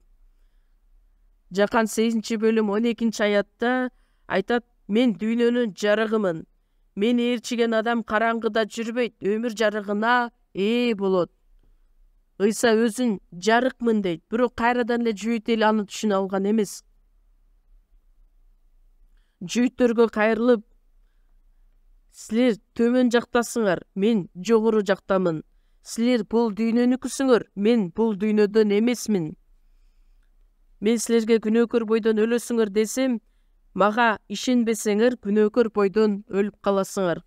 Жакан 8-бөлүм 12-аятта айтат: мен дүйнөнүн жарыгымын. Мени ээрчиген адам караңгыда жүрбөйт, өмүр жарыгына ээ болот. Ыйса өзүн жарыкмын дейт, бирок кайрадан эле жүйүт эл аны түшүнө алган эмес. Жүйүттөргө кайрылып, силер төмөн жактасыңар, мен жогору жактамын. Силер бул дүйнөнүкүсүңөр, мен бул дүйнөдөн эмесмин. Мен силерге күнөөкөр бойдон өлөсүңөр десем, мага ишенбесеңер, күнөөкөр бойдон өлүп каласыңар.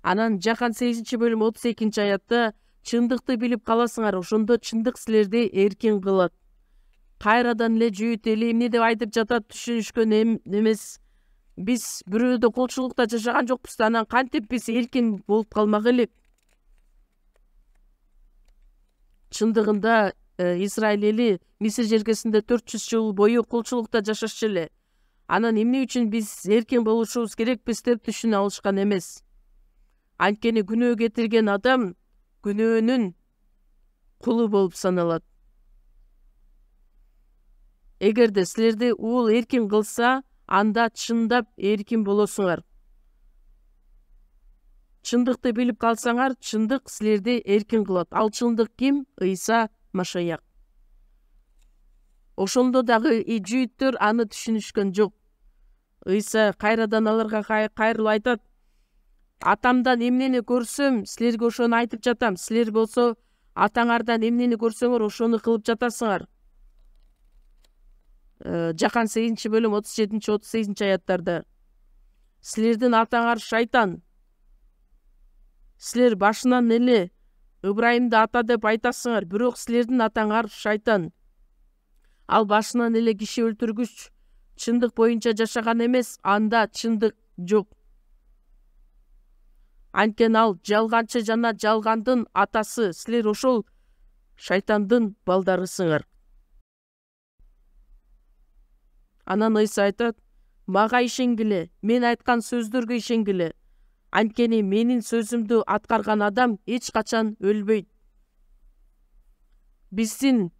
Анан Жакан 8-бөлүм 32-аятта чындыкты билип каласыңар, ошондо чындык силерди эркин кылат. Кайрадан эле жүйүт эли эмне деп айтып жатат, түшүнүшкөн эмес. Биз бирөөдө кулчулукта жашаган жокпуз да, анан кантип биз эркин болуп калмак элек? Чындыгында Израиль эли Мисир жергесинде 400 жыл бою кулчулукта жашашчу эле. Анан эмне үчүн биз эркин болушубуз керекпиз деп түшүнө алышкан эмес. Анткени күнөө кетирген адам күнөөнүн кулу болуп саналат. Эгерде силерди уул эркин кылса, анда чындап эркин болосуңар. Чындыкты билип калсаңар, чындык силерди эркин кылат. Ал чындык ким? Ыйса Машаяк. Ошондо дагы жүйүттөр аны түшүнүшкөн жок. Ыйса кайрадан аларга кайрылып айтат: атамдан эмнени көрсөм, силерге ошону айтып жатам. Силер болсо атаңардан эмнени көрсөңөр, ошону кылып жатасыңар. Жакан 8-бөлүм 37-38 аяттарда. Силердин атаңар шайтан. Силер башынан эле Ыбрайымды ата деп айтасыңар, бирок силердин атаңар шайтан. Ал башынан эле киши өлтүргүч, чындык боюнча жашаган эмес, анда чындык жок. Анткени ал жалганчы жана жалгандын атасы. Силер ошол шайтандын балдарысыңар. Анан Ыйса айтат: мага ишенгиле, мен айткан сөздөргө ишенгиле. Анткени менин сөзүмдү аткарган адам эч качан өлбөйт. Биздин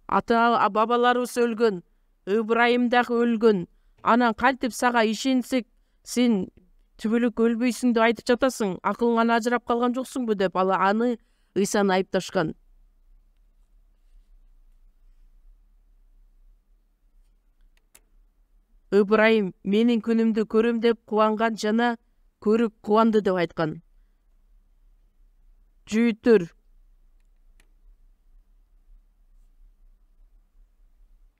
ата бабаларыбыз өлгөн, Ыбрайым дагы өлгөн. Анан кантип сага ишенсек, сен түбөлүк өлбөйсүң деп айтып жатасың? Акылыңан ажырап калган жоксуңбу деп аны Ыйсаны айыпташкан. Ыбрайым менин күнүмдү көрөм деп кубанган жана көрүп кубанды деп айткан.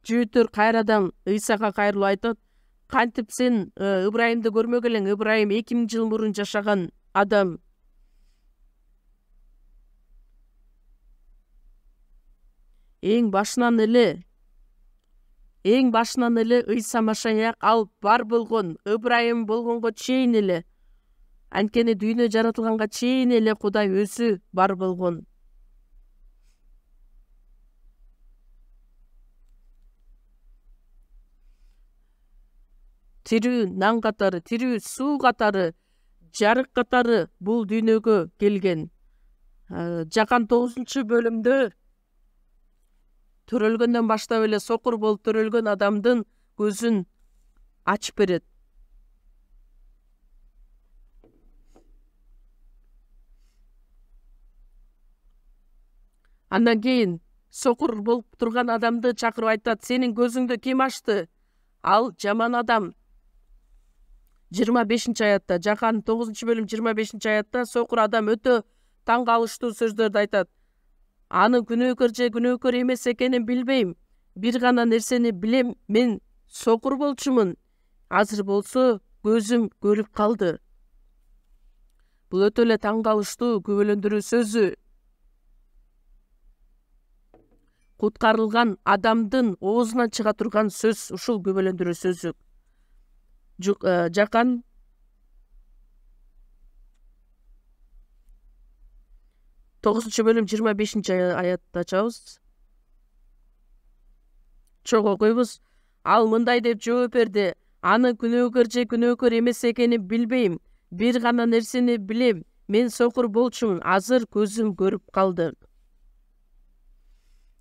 Жүйүттөр кайрадан Ыйсага кайрылып айтат: кантип сен Ыбрайымды көрмөгөн элең? Ыбрайым 2000 жыл мурун жашаган адам. Эң башынан эле Ыйса Машаяк ал бар болгон, Ыбрайым болгонго чейин эле. Анткени дүйнө жаратылганга чейин эле Кудай өзү бар болгон. Тирүү нан катары, тирүү суу катары, жарык катары бул дүйнөгө келген. Жакан 9-бөлүмдө төрөлгөндөн баштап эле сокур болуп төрөлгөн адамдын көзүн ачып берет. Андан кийин сокур болуп турган адамды чакырып айтат: сенин көзүңдү ким ачты? Ал жаман адам. 25-аятта, Жакан 9-бөлүм 25-аятта сокур адам өтө таң калыштуу сөздөрдү айтат. Анын күнөөкөр же күнөөкөр эмес экенин билбейм. Бир гана нерсени билем, мен сокур болчумун. Азыр болсо көзүм көрүп калды. Бул өтө эле таң калыштуу, күбөлөндүрүү сөзү. Куткарылган адамдын оозунан чыга турган сөз ушул күбөлөндүрүү сөзү. Жакан 9-бөлүм 25-аятта ачабыз. Чогуу окуйбуз. Ал мындай деп жооп берди: анын күнөөкөр же күнөөкөр эмес экенин билбейм. Бир гана нерсени билем, мен сокур болчумун. Азыр көзүм көрүп калды.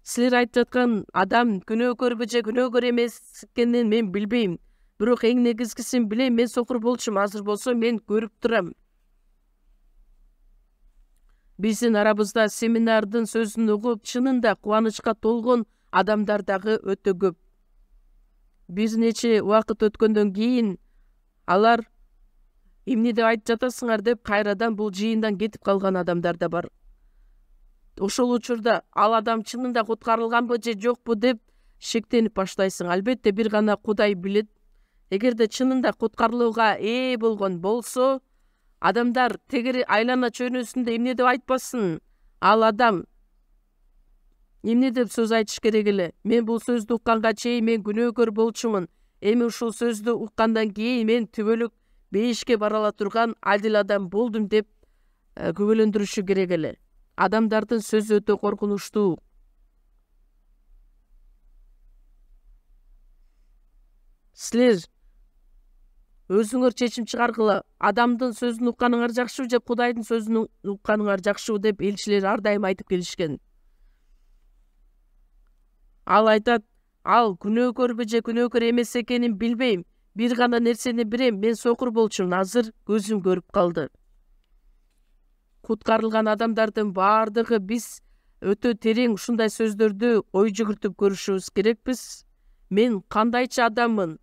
Силер айтып жаткан адам күнөөкөрбү же күнөөкөр эмес экенин мен билбейм. Бирок эң негизгисин билем, мен сокур болчумун. Азыр болсо мен көрүп турам. Биздин арабызда семинардын сөзүн угуп, чынында кубанычка толгон адамдар дагы өтө көп. Бир нече убакыт өткөндөн кийин алар эмне деп айтып жатасыңар деп кайрадан бул жыйындан кетип калган адамдар да бар. Ошол учурда ал адам чынында куткарылганбы же жокпу деп шектенип баштайсың. Албетте бир гана Кудай билет. Эгерде чынында куткарылууга ээ болгон болсо, адамдар тегери айлана чөйрөсүндө эмне деп айтпасын? Ал адам эмне деп сөз айтыш керек эле? Мен бул сөздү укканга чейин мен күнөөкөр болчумун. Эми ушул сөздү уккандан кийин мен түбөлүк бейишке бара ала турган адил адам болдум деп күбөлөндүрүшү керек эле. Адамдардын сөзү өтө коркунучтуу. Силер өзүңөр чечим чыгаргыла. Адамдын сөзүн укканыңар жакшыбы же Кудайдын сөзүн укканыңар жакшыбы деп элчилер ар дайым айтып келишкен. Ал айтат: ал күнөөкөрбү же күнөөкөр эмес экенин билбейм. Бир гана нерсени билем, мен сокур болчумун. Азыр көзүм көрүп калды. Куткарылган адамдардын баардыгы биз өтө терең ушундай сөздөрдү ой жүгүртүп көрүшүбүз керекпиз. Мен кандайча адаммын?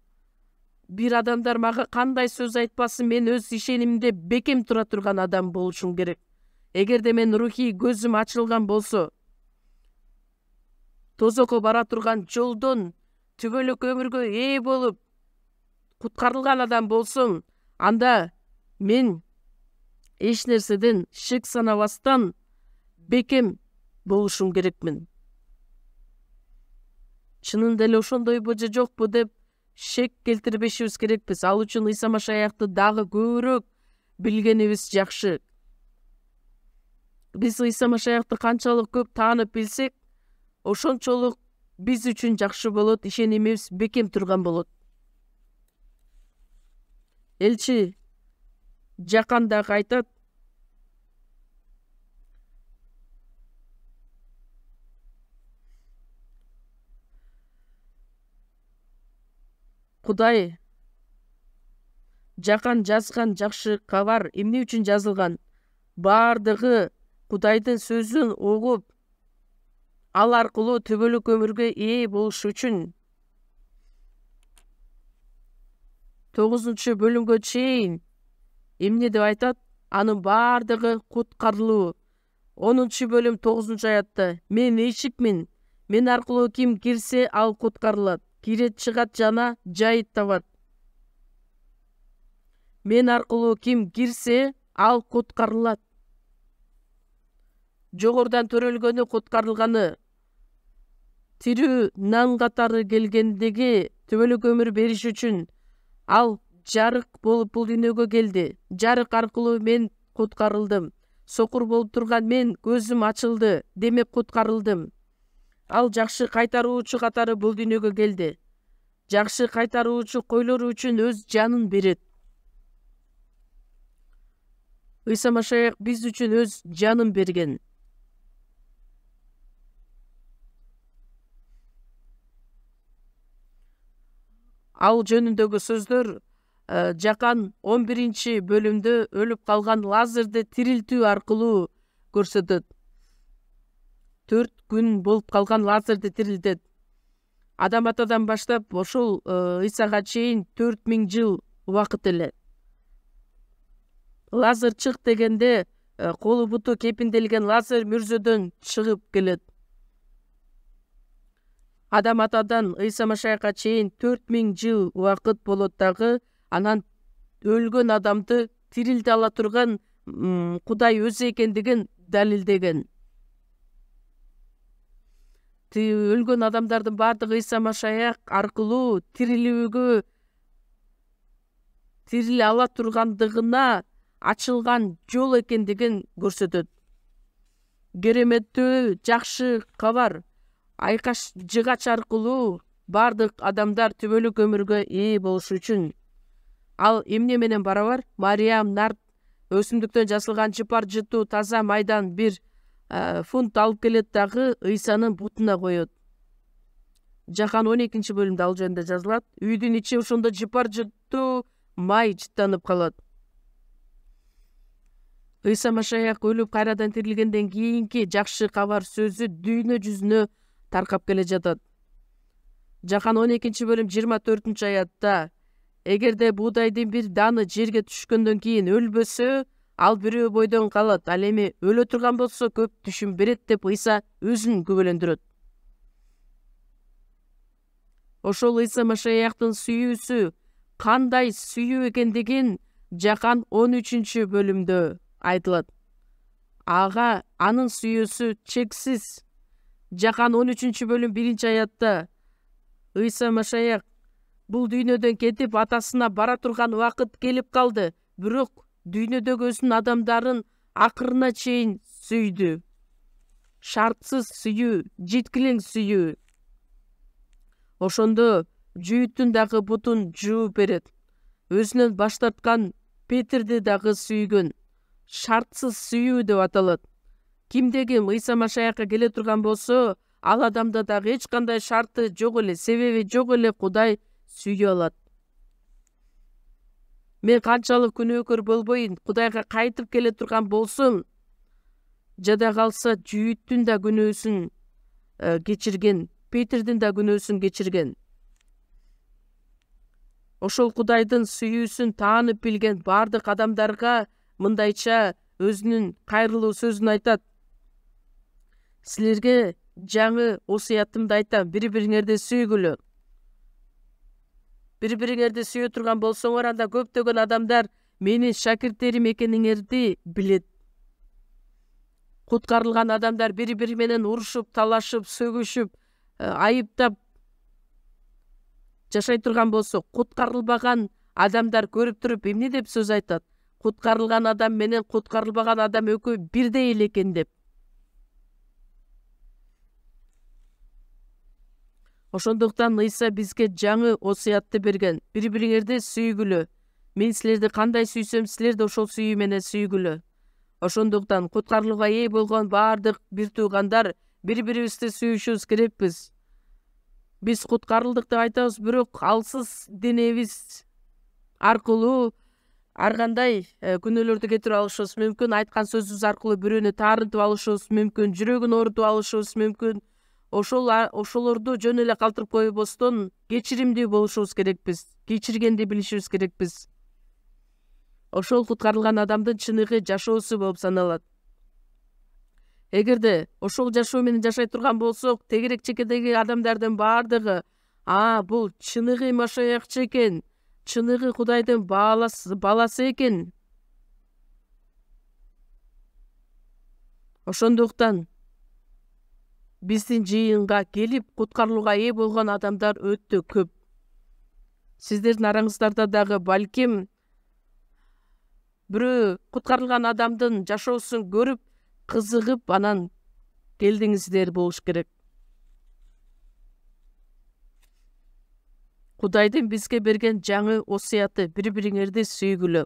Бир адамдар мага кандай сөз айтпасын, мен өз ишенимимде бекем тура турган адам болушум керек. Эгерде мен рухий көзүм ачылган болсо, тозокко бара турган жолдон түбөлүк өмүргө ээ болуп куткарылган адам болсом, анда мен эч нерседен шек санабастан бекем болушум керекмин. Чынында эле ошондойбу же жокпу деп шек келтирбешибиз керекпиз. Ал үчүн Ыйса Машаякты дагы көбүрөөк билгенибиз жакшы. Биз Ыйса Машаякты канчалык көп таанып билсек, ошончолук биз үчүн жакшы болот, ишенимибиз бекем турган болот. Элчи Жакан дагы айтат: Кудай Жакан жазган жакшы кабар эмне үчүн жазылган? Бардыгы Кудайдын сөзүн угуп, ал аркылуу түбөлүк өмүргө ээ болуш үчүн. 9-бөлүмгө чейин эмне деп айтат? Анын бардыгы куткарылуу. 10-бөлүм 9-аятта: Мен эшикмин. Мен аркылуу ким кирсе, ал куткарылат. Кирет, чыгат жана жай табат. Мен аркылуу ким кирсе, ал куткарылат. Жогорудан төрөлгөнү куткарылганы, тирүү нан катары келгендеги түбөлүк өмүр бериш үчүн ал жарык болуп бул дүйнөгө келди. Жарык аркылуу мен куткарылдым. Сокур болуп турган мен көзүм ачылды, демек куткарылдым. Ал жакшы кайтаруучу катары бул дүйнөгө келди. Жакшы кайтаруучу койлор үчүн өз жанын берет. Ыйса Машаяк биз үчүн өз жанын берген. Ал жөнүндөгү сөздөр Жакан 11-бөлүмдө өлүп калган Лазарды тирилтүү аркылуу көрсөтөт. 4 күн болуп калган Лазарды тирилтет. Адам атадан баштап ошол Ыйсага чейин 4000 жыл убакыт эле. Лазар чык дегенде колу буту кепинделген Лазар мүрзөдөн чыгып келет. Адам атадан Ыйса Машаякка чейин 4000 жыл убакыт болот дагы, анан өлгөн адамды тирилте ала турган Кудай өзү экендигин далилдеген. Өлгөн адамдардын бардыгы Ыйса Машаяк аркылуу тирилүүгө тириле ала тургандыгына ачылган жол экендигин көрсөтөт. Кереметтүү жакшы кабар айкаш жыгач аркылуу бардык адамдар түбөлүк өмүргө ээ болуш үчүн. Ал эмне менен барабар? Мариям нарт өсүмдүктөн жасалган жыпар жытуу таза майдан 1 фунт алып келет дагы Ыйсанын бутуна коет. Жакан 12-бөлүмдө ал жөнүндө жазылат. Үйдүн ичи ошондо жыпар жытуу май жыттанып калат. Ыйса Машаяк өлүп кайрадан тирилгенден кийинки жакшы кабар сөзү дүйнө жүзүнө таркап келе жатат. Жакан 12-бөлүм 24-аятта: Эгерде буудайдын бир даны жерге түшкөндөн кийин өлбөсө, ал бирөө бойдон калат. Ал эми өлө турган болсо көп түшүм берет деп Ыйса өзүн күбөлөндүрөт. Ошол Ыйса Машаяктын сүйүүсү кандай сүйүү экендигин Жакан 13-бөлүмдө айтылат. Ага анын сүйүүсү чексиз. Жакан 13-бөлүм 1-аятта Ыйса Машаяк бул дүйнөдөн кетип атасына бара турган убакыт келип калды, бирок дүйнөдөгү өзүнүн адамдарын акырына чейин сүйдү. Шартсыз сүйүү, жеткилең сүйүү. Ошондо жүйүттүн дагы бутун жууп берет. Өзүнөн баш тарткан Петрди дагы сүйгөн. Шартсыз сүйүү деп аталат. Кимде ким Ыйса Машаякка келе турган болсо, ал адамда дагы эч кандай шарты жок эле, себеби жок эле, Кудай сүйө алат. Мен канчалык күнөөкөр болбойн, Кудайга кайтып келе турган болсом, жада калса Жүйүттүн да күнөөсүн кечирген, Петрдин да күнөөсүн кечирген. Ошол Кудайдын сүйүүсүн таанып билген бардык адамдарга мындайча өзүнүн кайрылуу сөзүн айтат. Силерге жаңы осуятымды айтам, бири-бириңерди сүйгүлө. Бири-бириңерди сүйө турган болсоңор, анда көптөгөн адамдар менин шакирттерим экениңерди билет. Куткарылган адамдар бири-бири менен урушуп, талашып, сөгүшүп, айыптап жашай турган болсо, куткарылбаган адамдар көрүп туруп эмне деп сөз айтат? Куткарылган адам менен куткарылбаган адам экөө бирдей эле экен деп. Ошондуктан Ыйса бизге жаңы осуятты берген. Бири-бириңерди сүйгүлө. Мен силерди кандай сүйсөм, силер да ошол сүйүү менен сүйгүлө. Ошондуктан куткарылууга ээ болгон бардык бир туугандар бири-бирибизди сүйүшүбүз керекпиз. Биз куткарылдык деп айтабыз, бирок алсыз денебиз аркылуу ар кандай күнөөлөрдү кетирип алышыбыз мүмкүн, айткан сөзүбүз аркылуу бирөөнү таарынтып алышыбыз мүмкүн, жүрөгүн оорутуп алышыбыз мүмкүн. Ошолорду жөн эле калтырып койбостон кечиримдүү болушубуз керекпиз, кечиргенди билишибиз керекпиз. Ошол куткарылган адамдын чыныгы жашоосу болуп саналат. Эгерде ошол жашоо менен жашай турган болсок, тегерек чекедеги адамдардын бардыгы, бул чыныгы Машаякчы экен, чыныгы Кудайдын баласы экен. Ошондуктан биздин жыйынга келип куткарылууга ээ болгон адамдар өтө көп. Сиздердин араңыздарда дагы балким бирөө куткарылган адамдын жашоосун көрүп, кызыгып, анан келдиңиздер болуш керек. Кудайдын бизге берген жаңы осуяты, бири-бириңерди сүйгүлө.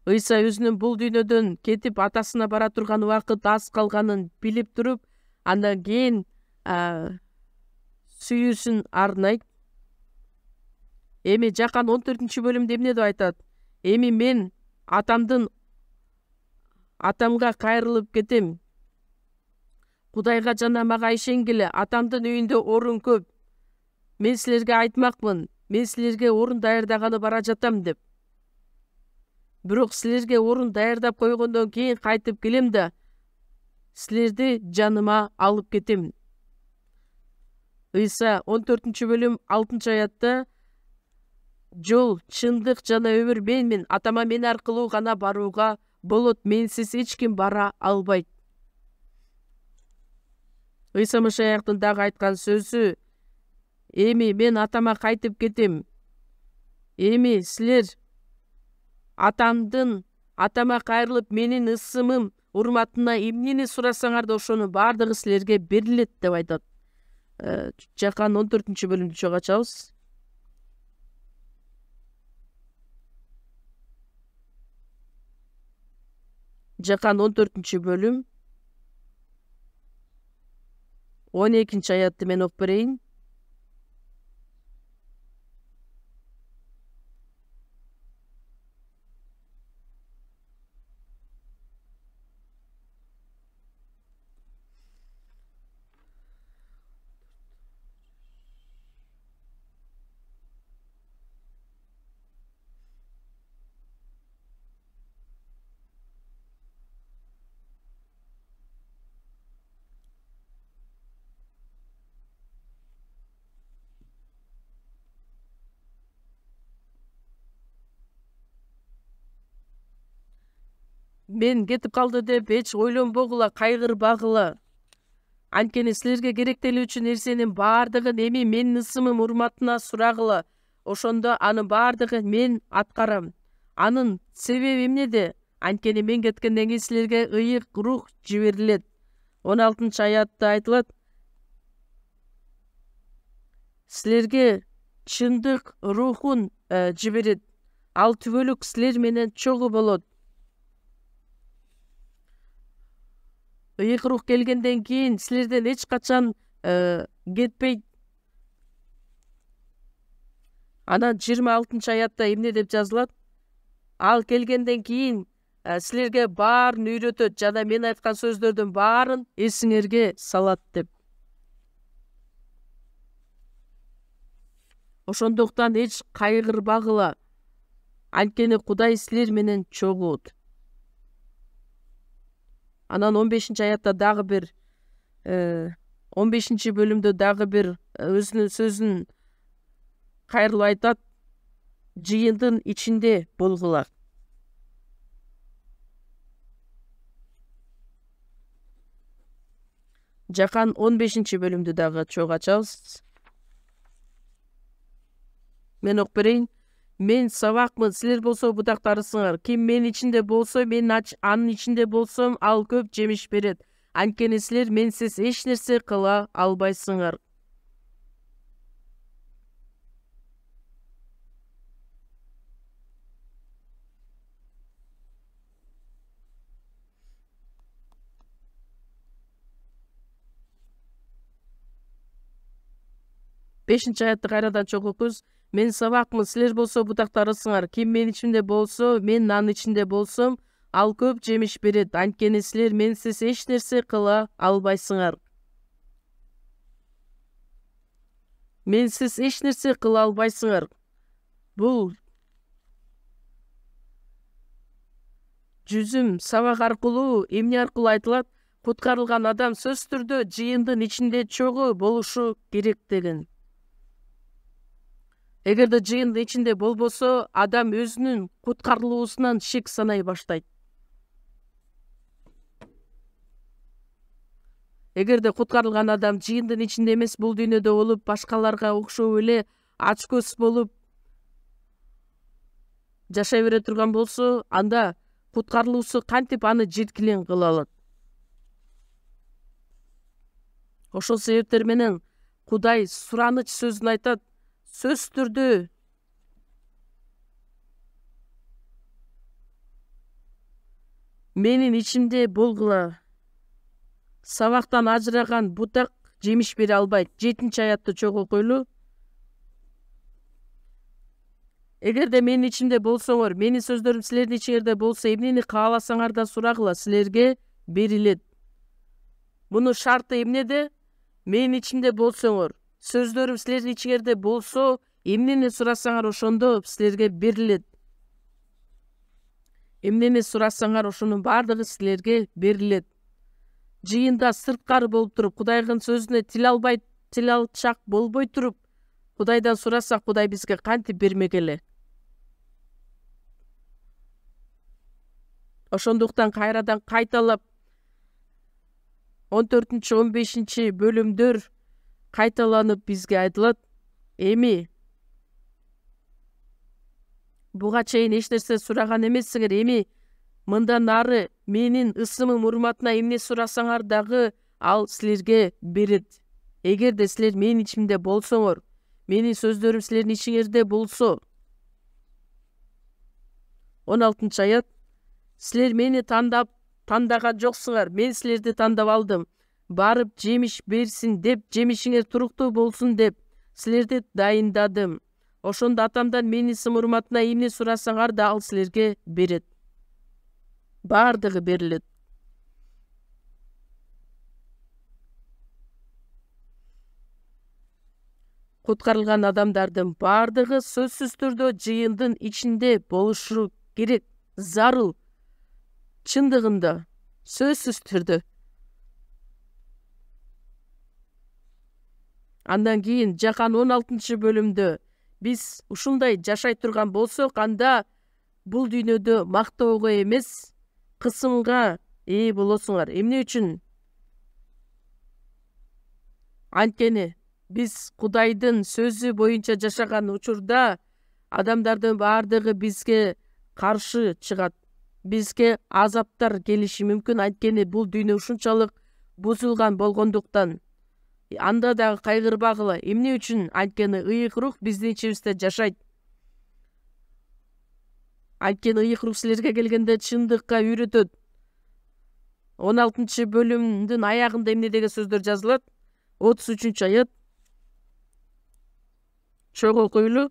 Ыйса өзүнүн бул дүйнөдөн кетип атасына бара турган убакыт аз калганын билип туруп, андан кийин сүйүүсүн арнайт. Эми Жакан 14-бөлүмдө эмне деп айтат? Эми мен атамга кайрылып кетем. Кудайга жана мага ишенгиле, атамдын үйүндө орун көп. Мен силерге айтмакмын, мен силерге орун даярдаганы бара жатам деп. Бирок силерге орун даярдап койгондон кийин кайтып келем да, силерди жаныма алып кетем. Ыйса 14-бөлүм 6-аятта жол, чындык жана өмүр менмин, атама мен аркылуу гана барууга болот, менсиз эч ким бара албайт. Ыйса Машаяктын дагы айткан сөзү: эми мен атама кайтып кетем. Эми силер атама кайрылып менин ысымым, урматына эмнени сурасаңар да ошонун бардыгы силерге берилет деп айтат. Жакан 14-бөлүмдү чогуу ачабыз. Жакан 14-бөлүм 12-аятты мен окуп берейин. Мен кетип калды деп эч ойлонбогула, кайгырбагыла. Анткени силерге керектелүү үчүн нерсенин бардыгын эми менин ысымым, урматына сурагыла. Ошондо анын бардыгын мен аткарам. Анын себеби эмнеде? Анткени мен кеткенден кийин силерге ыйык рух жиберилет. 16-аятта айтылат: силерге чындык рухун жиберет. Ал түбөлүк силер менен чогуу болот. Ыйык рух келгенден кийин силерден эч качан кетпейт. Анан 26-аятта эмне деп жазылат? Ал келгенден кийин силерге баарын үйрөтөт жана мен айткан сөздөрдүн баарын эсиңерге салат деп. Ошондуктан эч кайгырбагыла. Анткени Кудай силер менен чогуу. Анан 15-аятта дагы бир 15-бөлүмдө дагы бир өзүнүн сөзүн кайрылып айтат. Жыйындын ичинде болгула. Жакан 15-бөлүмдү дагы чогуу ачабыз. Мен окуп берейин. Мен сабакмын, силер болсо будактарысыңар. Ким мен ичинде болсо, мен анын ичинде болсом, ал көп жемиш берет. Анткени силер менсиз эч нерсе кыла албайсыңар. Бешинчи аятты кайрадан чогуу окуйбуз. Мен сабакмын, силер болсо будактарысыңар. Ким мен ичимде болсо, мен анын ичинде болсом, ал көп жемиш берет. Анткени силер менсиз эч нерсе кыла албайсыңар. Менсиз эч нерсе кыла албайсыңар. Бул жүзүм сабак аркылуу, эмне аркылуу айтылат? Куткарылган адам сөзсүз түрдө жыйындын ичинде чогуу болушу керек деген. Эгерде жыйындын ичинде болбосо, адам өзүнүн куткарылуусунан шек санай баштайт. Эгерде куткарылган адам жыйындын ичинде эмес, бул дүйнөдө болуп, башкаларга окшоп эле ач көз болуп жашай бере турган болсо, анда куткарылуусу кантип аны жеткилең кыла алат? Ошол себептер менен Кудай сураныч сөзүн айтат. Сөзсүз түрдө менин ичимде болгула. Сабактан ажыраган бутак жемиш бере албайт. 7-аятты чогуу окуйлу. Эгерде менин ичимде болсоңор, менин сөздөрүм силердин ичиңерде болсо, эмнени кааласаңар да сурагыла, силерге берилет. Мунун шарты эмнеде? Менин ичимде болсоңор, сөздөрүм силердин ичиңерде болсо, эмнени сурасаңар ошондо силерге берилет. Эмнени сурасаңар ошонун баардыгы силерге берилет. Жыйында сырткары болуп туруп, Кудайдын сөзүнө тил алчак болбой туруп, Кудайдан сурасак, Кудай бизге кантип бермегеле? Ошондуктан кайрадан кайталап 14-15 бөлүмдөр кайталанып бизге айтылат. Эми буга чейин эч нерсе сураган эмессиңер. Эми мындан ары менин ысымым урматына эмне сурасаңар дагы ал силерге берет. Эгерде силер менин ичимде болсоңор, менин сөздөрүм силердин ичиңерде болсо. 16-аят. Силер мени тандаган жоксуңар, мен силерди тандап алдым. Барып жемиш берсин деп, жемишиңер туруктуу болсун деп силерди дайындадым. Ошондо атамдан менин исим урматына эмне сурасаңар да ал силерге берет. Баардыгы берилет. Куткарылган адамдардын баардыгы сөзсүз түрдө жыйындын ичинде болушу керек. Зарыл. Чындыгында сөзсүз түрдө. Андан кийин Жакан 16-бөлүмдө биз ушундай жашай турган болсок, анда бул дүйнөдө мактоого эмес, кысымга ээ болосуңар. Эмне үчүн? Анткени биз Кудайдын сөзү боюнча жашаган учурда адамдардын баардыгы бизге каршы чыгат. Бизге азаптар келиши мүмкүн, анткени бул дүйнө ушунчалык бузулган болгондуктан. Анда дагы кайгырбагыла. Эмне үчүн? Анткени ыйык рух биздин ичибизде жашайт. Анткени ыйык рух силерге келгенде чындыкка үйрөтөт. 16-бөлүмдүн аягында эмне деген сөздөр жазылат? 33-аят. Чогуу окуйлу.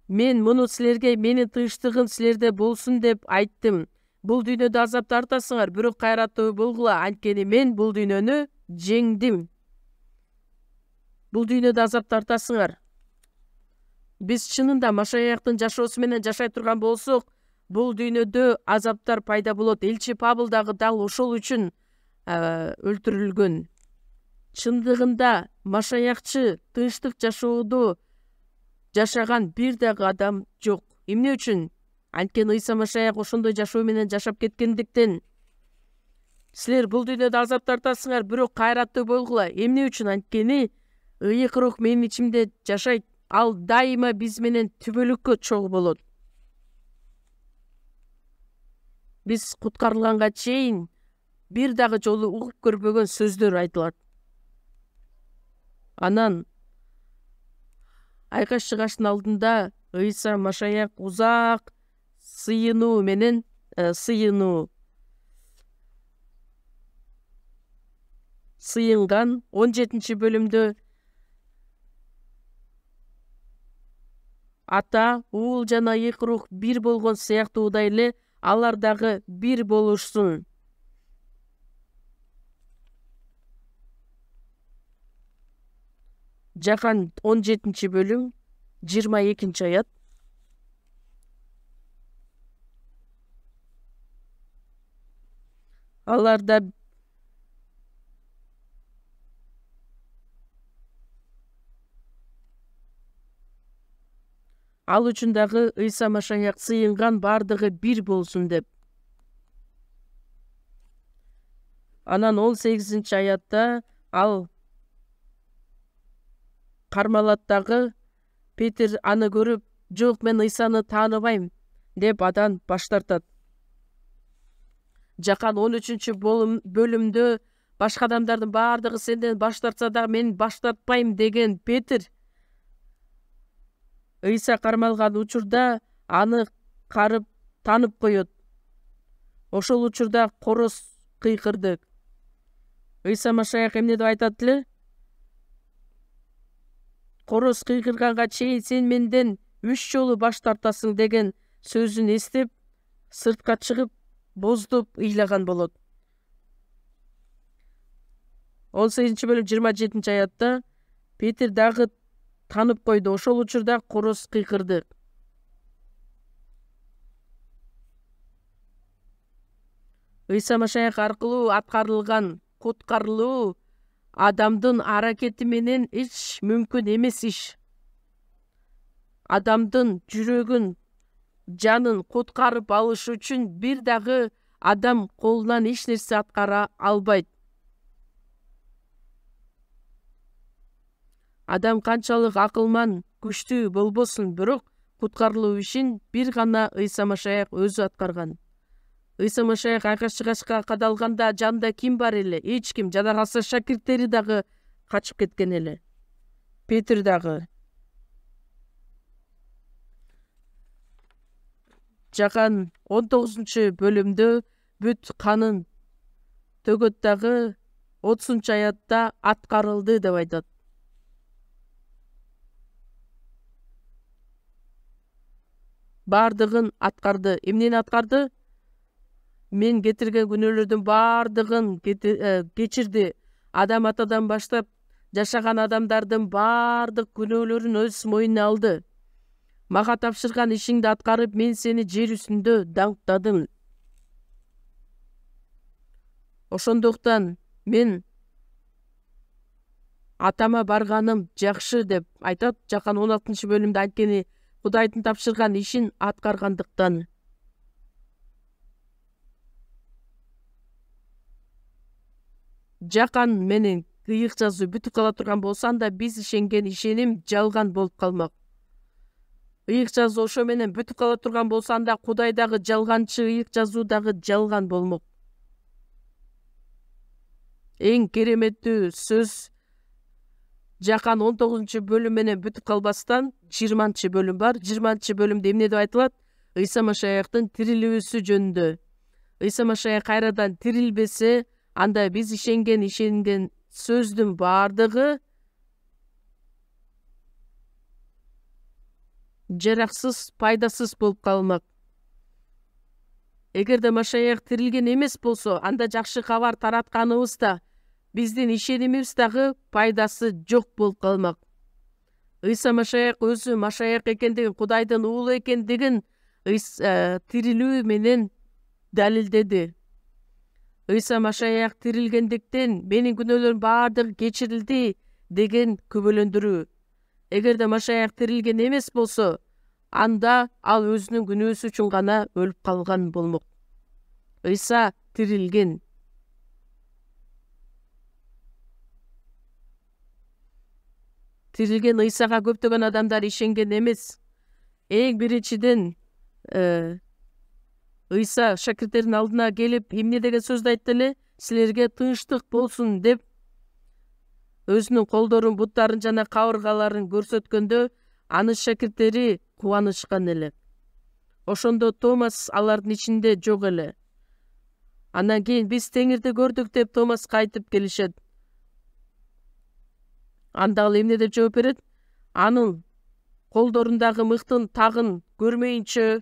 Мен муну силерге менин тынчтыгым силерде болсун деп айттым. Бул дүйнөдө азап тартасыңар, бирок кайраттуу болгула, анткени мен бул дүйнөнү жеңдим. Бул дүйнөдө азап тартасыңар. Биз чынында Машаяктын жашоосу менен жашай турган болсок, бул дүйнөдө азаптар пайда болот. Элчи Павыл дагы дал ошол үчүн өлтүрүлгөн. Чындыгында Машаякчы тынчтык жашоодо жашаган бир дагы адам жок. Эмне үчүн? Анткени Ыйса Машаяк ошондой жашоо менен жашап кеткендиктен. Силер бул дүйнөдө азап тартасыңар, бирок кайраттуу болгула. Эмне үчүн? Анткени ыйык рух менин ичимде жашайт. Ал дайыма биз менен түбөлүккө чогуу болот. Биз куткарылганга чейин бир дагы жолу угуп көрбөгөн сөздөр айтылат. Анан айкаш чыгаштын алдында Ыйса Машаяк узак сыйынуу менен сыйынган 17-бөлүмдө ата, уул жана ыйык рух бир болгон сыяктуудай эле алар дагы бир болушсун. Жакан 17-бөлүм 22-аят. Аларда ал үчүн дагы Ыйса Машаяк сыйынган бардыгы бир болсун деп. Анан 18-аятта ал кармалат дагы. Петр аны көрүп, жок, мен Ыйсаны тааныбайм деп адан баш тартат. Жакан 13-бөлүмдө башка адамдардын бардыгы сенден баш тартса да мен баш тартпайм деген Петр Ыйса кармалган учурда аны карып танып коет. Ошол учурда короз кыйкырды. Ыйса Машаяк эмне деп айтат эле? Короз кыйкырганга чейин сен менден 3 жолу баш тартасың деген сөзүн эстеп, сыртка чыгып, боздоп ыйлаган болот. 18-бөлүм 27-аятта Петр дагы танып койду. Ошол учурда короз кыйкырды. Ыйса Машаяк аркылуу аткарылган куткарылуу адамдын аракети менен эч мүмкүн эмес иш. Адамдын жүрөгүн, жанын куткарып алыш үчүн бир дагы адам колунан эч нерсе аткара албайт. Адам канчалык акылман, күчтүү болбосун, бирок куткарылуу ишин бир гана Ыйса Машаяк өзү аткарган. Ыйса Машаяк айкаш чыгашка кадалганда жанында ким бар эле? Эч ким. Жана калса шакирттери дагы качып кеткен эле. Петр дагы. Жакан 19-бөлүмдө бүт канын төгөт дагы 30-аятта аткарылды деп айтат. Бардыгын аткарды. Эмнени аткарды? Мен кетирген күнөөлөрдүн бардыгын кечирди. Адам атадан баштап жашаган адамдардын бардык күнөөлөрүн өз мойнуна алды. Мага тапшырган ишиңди аткарып, мен сени жер үстүндө даңктадым. Ошондуктан мен атама барганым жакшы деп айтат. Жакан 16-бөлүмдө анткени Кудайдын тапшырган ишин аткаргандыктан. Жакан менен ыйык жазуу бүтүп кала турган болсо, анда биз ишенген ишеним жалган болуп калмак. Ыйык жазуу ошо менен бүтүп кала турган болсо, анда Кудай дагы жалганчы, ыйык жазуу дагы жалган болмок. Эң кереметтүү сөз Жакан 19-бөлүм менен бүтүп калбастан 20-бөлүм бар. 20-бөлүмдө эмне деп айтылат? Ыйса Машаяктын тирилүүсү жөнүндө. Ыйса Машаяк кайрадан тирилбесе, анда биз ишенген сөздүн бардыгы жараксыз, пайдасыз болуп калмак. Эгерде Машаях тирилген эмес болсо, анда жакшы кабар таратканыбызда биздин ишенимибиз дагы пайдасы жок болуп калмак. Ыйса Машаях өзү Машаях экендигин, Кудайдын уулу экендигин тирилүү менен далилдеди. Ыйса Машаях тирилгендиктен менин күнөөлөрүм баардыгы кечирилди деген күбөлөндүрүү. Эгерде Машаях тирилген эмес болсо, анда ал өзүнүн күнөөсү үчүн гана өлүп калган болмок. Ыйса тирилген. Тирилген Ыйсага көптөгөн адамдар ишенген эмес. Эң биринчиден Ыйса шакирттердин алдына келип эмне деген сөздү айтты эле? Силерге тынчтык болсун деп өзүнүн колдорун, буттарын жана кабыргаларын көрсөткөндө анын шакирттери кубанышкан эле. Ошондо Томас алардын ичинде жок эле. Андан кийин биз Теңирди көрдүк деп Томаска айтып келишет. Анда ал эмне деп жооп берет? Анын колдорундагы мыктын тагын көрмөйүнчө,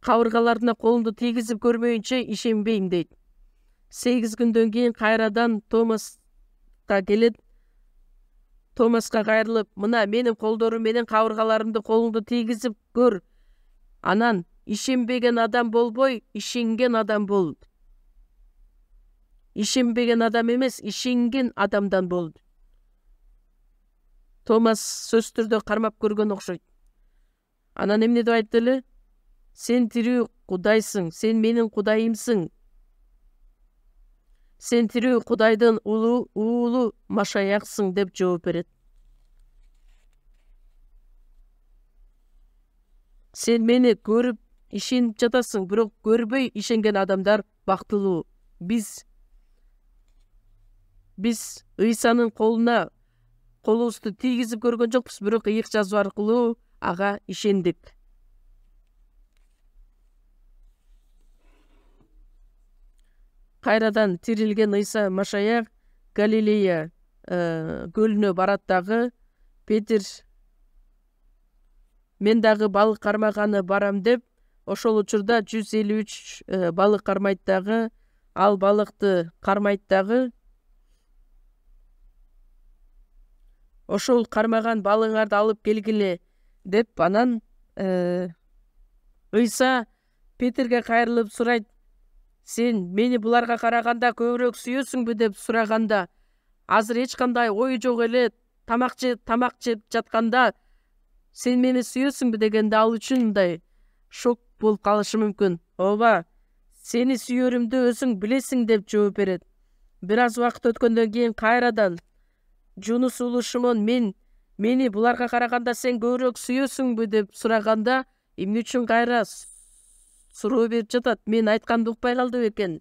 кабыргаларына колумду тийгизип көрмөйүнчө ишенбейм дейт. 8 күндөн кийин кайрадан Томаска келет. Томаска кайрылып, мына менин колдорум менен кабыргаларымды колуңду тийгизип көр. Анан ишенбеген адам болбой, ишенген адам бол. Ишенбеген адам эмес, ишенген адамдан бол. Томас сөзсүз түрдө кармап көргөн окшойт. Анан эмне деп айтты эле? Сен тирүү Кудайсың, сен менин Кудайымсың. Сен тирүү Кудайдын уулу Машаяксың деп жооп берет. Сен мени көрүп ишенип жатасың, бирок көрбөй ишенген адамдар бактылуу. Биз Ыйсанын колуна колубузду тийгизип көргөн жокпуз, бирок ыйык жазуу аркылуу ага ишендик. Кайрадан тирилген Ыйса Машаях Галилея көлүнө барат дагы. Петир мен дагы балык кармаганы барам деп, ошол учурда 153 балык кармайт дагы. Ал балыкты кармайт дагы. Ошол кармаган балыгыңарды алып келгиле деп, анан Ыйса Петирге кайрылып сурайт. Сен мени буларга караганда көбүрөөк сүйөсүңбү деп сураганда, азыр эч кандай ой жок эле, тамак жеп жатканда сен мени сүйөсүңбү дегенде ал үчүн мындай шок болуп калышы мүмкүн. Ооба, сени сүйөрүмдү өзүң билесиң деп жооп берет. Бир аз убакыт өткөндөн кийин кайрадан Жунус уулу Шимон мени буларга караганда сен көбүрөөк сүйөсүңбү деп сураганда, эмне үчүн кайра суроо берип жатат? Мен айтканды укпай калды бекен?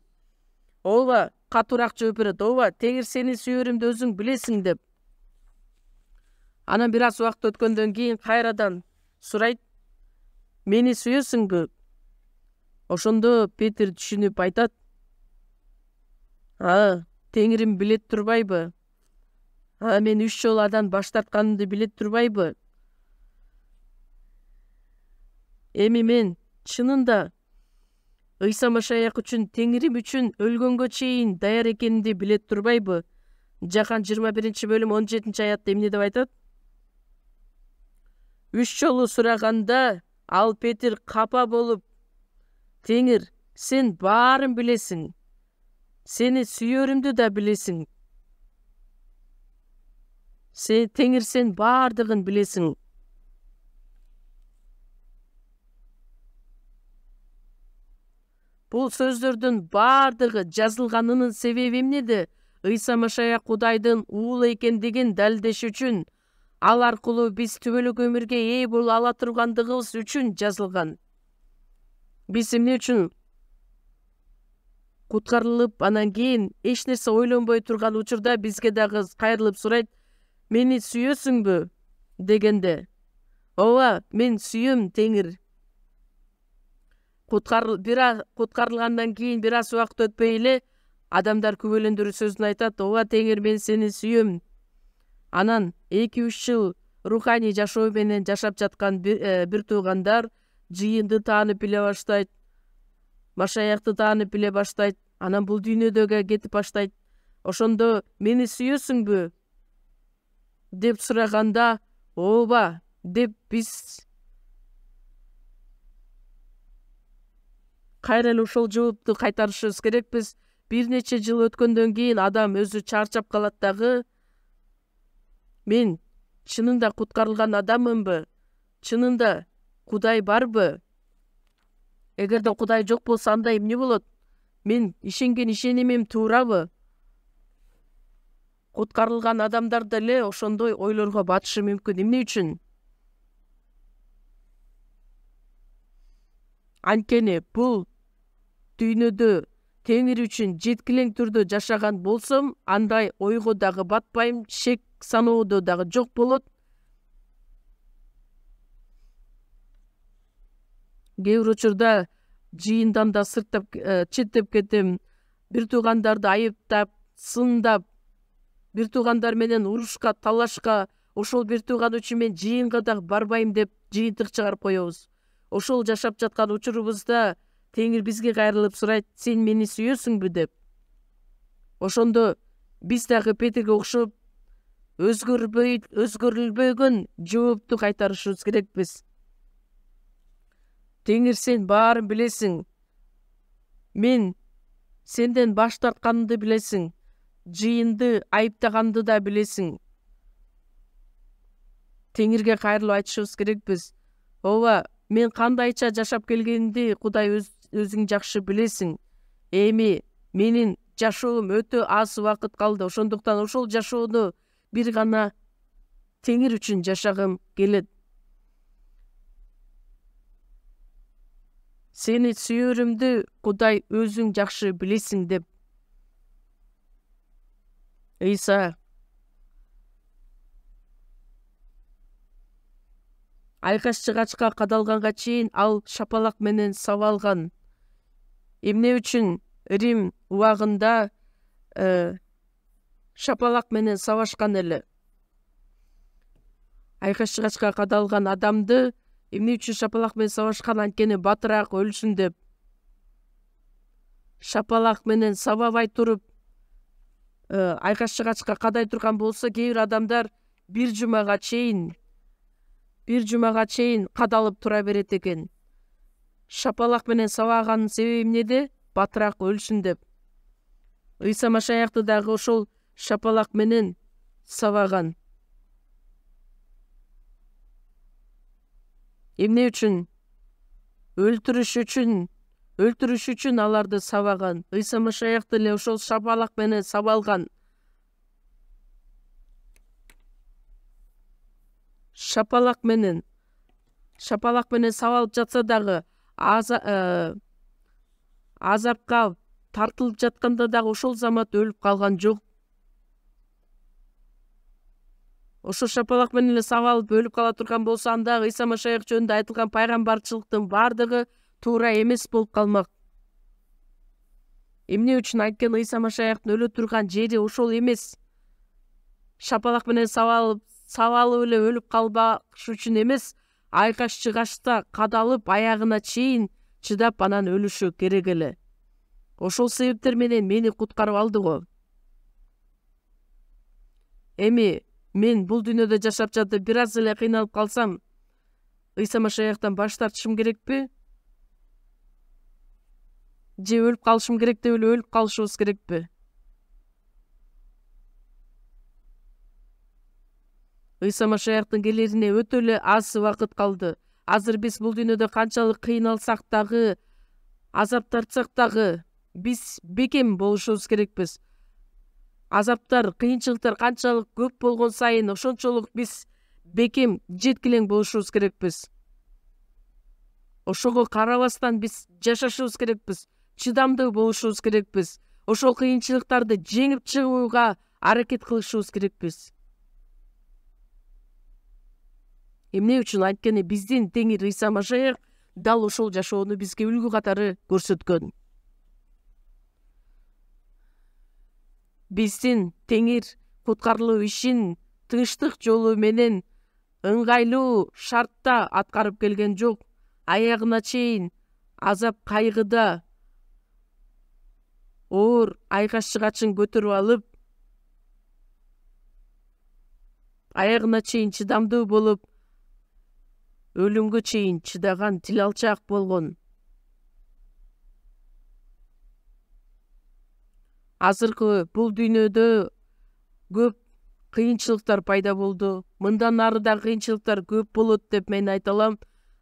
Ооба, катуураак жооп берет. Ооба, Теңир сени сүйөрүмдү өзүң билесиң деп. Анан бир аз убакыт өткөндөн кийин кайрадан сурайт, мени сүйөсүңбү? Ошондо Петир түшүнүп айтат, Теңирим билет турбайбы? Мен 3 жолу адан баш тартканымды билет турбайбы? Эми мен чынында Ыйса Машаях үчүн, Теңирим үчүн өлгөнгө чейин даяр экенимди билет турбайбы? Жакан 21-бөлүм 17-аятта эмне деп айтат? 3 жолу сураганда ал Петир капа болуп, Теңир, сен баарын билесиң. Сени сүйөрүмдү да билесиң. Теңир, сен баардыгын билесиң. Бул сөздөрдүн баардыгы жазылганынын себеби эмнеде? Ыйса Машаях Кудайдын уулу экендигин далилдеш үчүн, ал аркылуу биз түбөлүк өмүргө ээ боло ала тургандыгыбыз үчүн жазылган. Биз эмне үчүн куткарылып, анан кийин эч нерсе ойлонбой турган учурда бизге дагы кайрылып сурайт, мени сүйөсүңбү дегенде. Ооба, мен сүйөм, Теңир. Куткарылгандан кийин бир аз убакыт өтпөй эле адамдар күбөлөндүрүү сөзүн айтат. Ооба, Теңир, мен сени сүйөм. Анан 2-3 жыл руханий жашоо менен жашап жаткан бир туугандар жыйынды таанып биле баштайт, Машаякты таанып биле баштайт, анан бул дүйнөдөгө кетип баштайт. Ошондо мени сүйөсүңбү деп сураганда, ооба деп биз кайра эле ошол жоопту кайтарышыбыз керекпиз. Бир нече жыл өткөндөн кийин адам өзү чарчап калат дагы, мен чынында куткарылган адаммынбы? Чынында Кудай барбы? Эгерде Кудай жок болсо анда эмне болот? Мен ишенген ишенимим туурабы? Куткарылган адамдар деле ошондой ойлорго батышы мүмкүн. Эмне үчүн? Анткени бул дүйнөдө Теңир үчүн жеткилең түрдө жашаган болсом, андай ойго дагы батпайм, шек саноодо дагы жок болот. Кээ бир учурда жыйындан да сырттап, четтеп кетем. Бир туугандарды айыптап, сындап, бир туугандар менен урушка, талашка, ошол бир тууган үчүн мен жыйынга дагы барбайм деп жыйынтык чыгарып коебуз. Ошол жашап жаткан учурубузда Теңир бизге кайрылып сурайт, сен мени сүйөсүңбү деп. Ошондо биз дагы Петрге окшоп өзгөрүлбөгөн жоопту кайтарышыбыз керекпиз. Теңир, сен баарын билесиң. Мен сенден баш тартканымды билесиң. Жыйынды айыптаганды да билесиң. Теңирге кайрылып айтышыбыз керекпиз. Ооба, мен кандайча жашап келгенимди Кудай өзүң жакшы билесиң. Эми менин жашоом өтө аз убакыт калды. Ошондуктан ошол жашоону бир гана Теңир үчүн жашагым келет. Сени сүйөрүмдү Кудай өзүң жакшы билесиң деп. Ыйса айкаш чыгачка кадалганга чейин ал шапалак менен сабалган. Эмне үчүн Рим убагында шапалак менен сабашкан эле? Айкаш чыгачка кадалган адамды эмне үчүн шапалак менен сабашкан? Анткени батыраак өлсүн деп. Шапалак менен сабабай туруп, айкаш чыгачка кадай турган болсо, кээ бир адамдар бир жумага чейин кадалып тура берет экен. Шапалак менен сабаганын себеби эмнеде? Батыраак өлсүн деп. Ыйса Машаякты дагы ошол шапалак менен сабаган. Эмне үчүн? Өлтүрүш үчүн аларды сабаган. Ыйса Машаяк деле ошол шапалак менен сабалган. Шапалак менен сабалып жатса дагы, азапка тартылып жатканда дагы ошол замат өлүп калган жок. Ошо шапалак менен эле сабалып өлүп кала турган болсо, анда Ыйса Машаяк жөнүндө айтылган пайгамбарчылыктын бардыгы туура эмес болуп калмак. Эмне үчүн? Анткени Ыйса Машаяктын өлө турган жери ошол эмес. Шапалак менен сабалып эле өлүп калбаш үчүн эмес, айкаш чыгачта кадалып аягына чейин чыдап анан өлүшү керек эле. Ошол себептер менен мени куткарып алды го. Эми мен бул дүйнөдө жашап жатып бир аз эле кыйналып калсам, Ыйса Машаяктан баш тартышым керекпи? Же өлүп калышым керек деп эле өлүп калышыбыз керекпи? Ыйса Машаяктын келерине өтө эле аз убакыт калды. Азыр биз бул дүйнөдө канчалык кыйналсак дагы, азап тартсак дагы, биз бекем болушубуз керекпиз. Азаптар, кыйынчылыктар канчалык көп болгон сайын, ошончолук биз бекем, жеткилең болушубуз керекпиз. Ошого карабастан биз жашашыбыз керекпиз, чыдамдуу болушубуз керекпиз. Ошол кыйынчылыктарды жеңип чыгууга аракет кылышыбыз керекпиз. Эмне үчүн? Анткени биздин Теңир Ыйса Машаяк дал ошол жашоону бизге үлгү катары көрсөткөн. Биздин Теңир куткарылуу ишин тынчтык жолу менен ыңгайлуу шартта аткарып келген жок. Аягына чейин азап кайгыда оор айкаш-чыгачын көтөрүп алып, аягына чейин чыдамдуу болуп, өлүмгө чейин чыдаган тил алчаак болгон. Азыркы бул дүйнөдө көп кыйынчылыктар пайда болду. Мындан ары да кыйынчылыктар көп болот деп мен айта алам.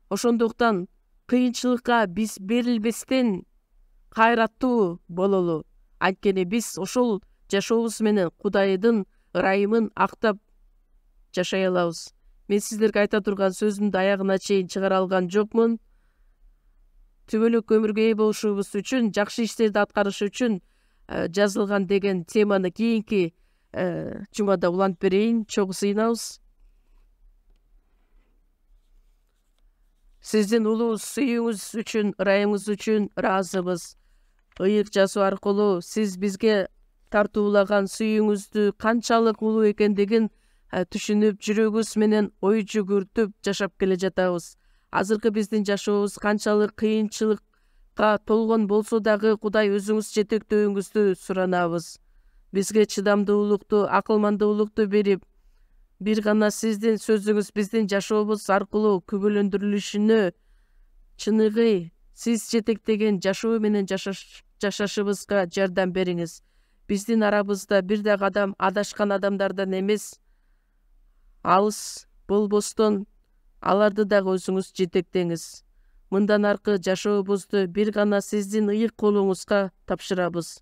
Ошондуктан кыйынчылыкка биз берилбестен кайраттуу бололу. Анткени биз ошол жашообуз менен Кудайдын ырайымын актап жашай алабыз. Мен сиздерге айта турган сөзүмдү аягына чейин чыгара алган жокмун. Түбөлүк өмүргө ээ болушубуз үчүн, жакшы иштерди аткарыш үчүн жазылган деген теманы кийинки жумада улантып берейин. Чогуу сыйынабыз. Сиздин улуу сүйүүңүз үчүн, ырайымыңыз үчүн ыраазыбыз. Ыйык жазуу аркылуу сиз бизге тартуулаган сүйүүңүздү канчалык улуу экендигин түшүнүп, жүрөгүбүз менен ой жүгүртүп жашап келе жатабыз. Азыркы биздин жашообуз канчалык кыйынчылыкка толгон болсо дагы Кудай өзүңүз жетектөөңүздү суранабыз. Бизге чыдамдуулукту, акылмандуулукту берип, бир гана сиздин сөзүңүз биздин жашообуз аркылуу күбөлөндүрүлүшүнө, чыныгы сиз жетектеген жашоо менен жашашыбызга жардам бериңиз. Биздин арабызда бир дагы адам адашкан адамдардан эмес, алыс болбостон аларды дагы өзүңүз жетектеңиз. Мындан аркы жашообузду бир гана сиздин ыйык колуңузга тапшырабыз.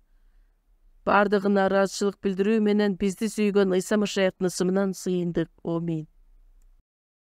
Бардыгына ыраазычылык билдирүү менен бизди сүйгөн Ыйса Машаяктын ысымынан сыйындык. Амин.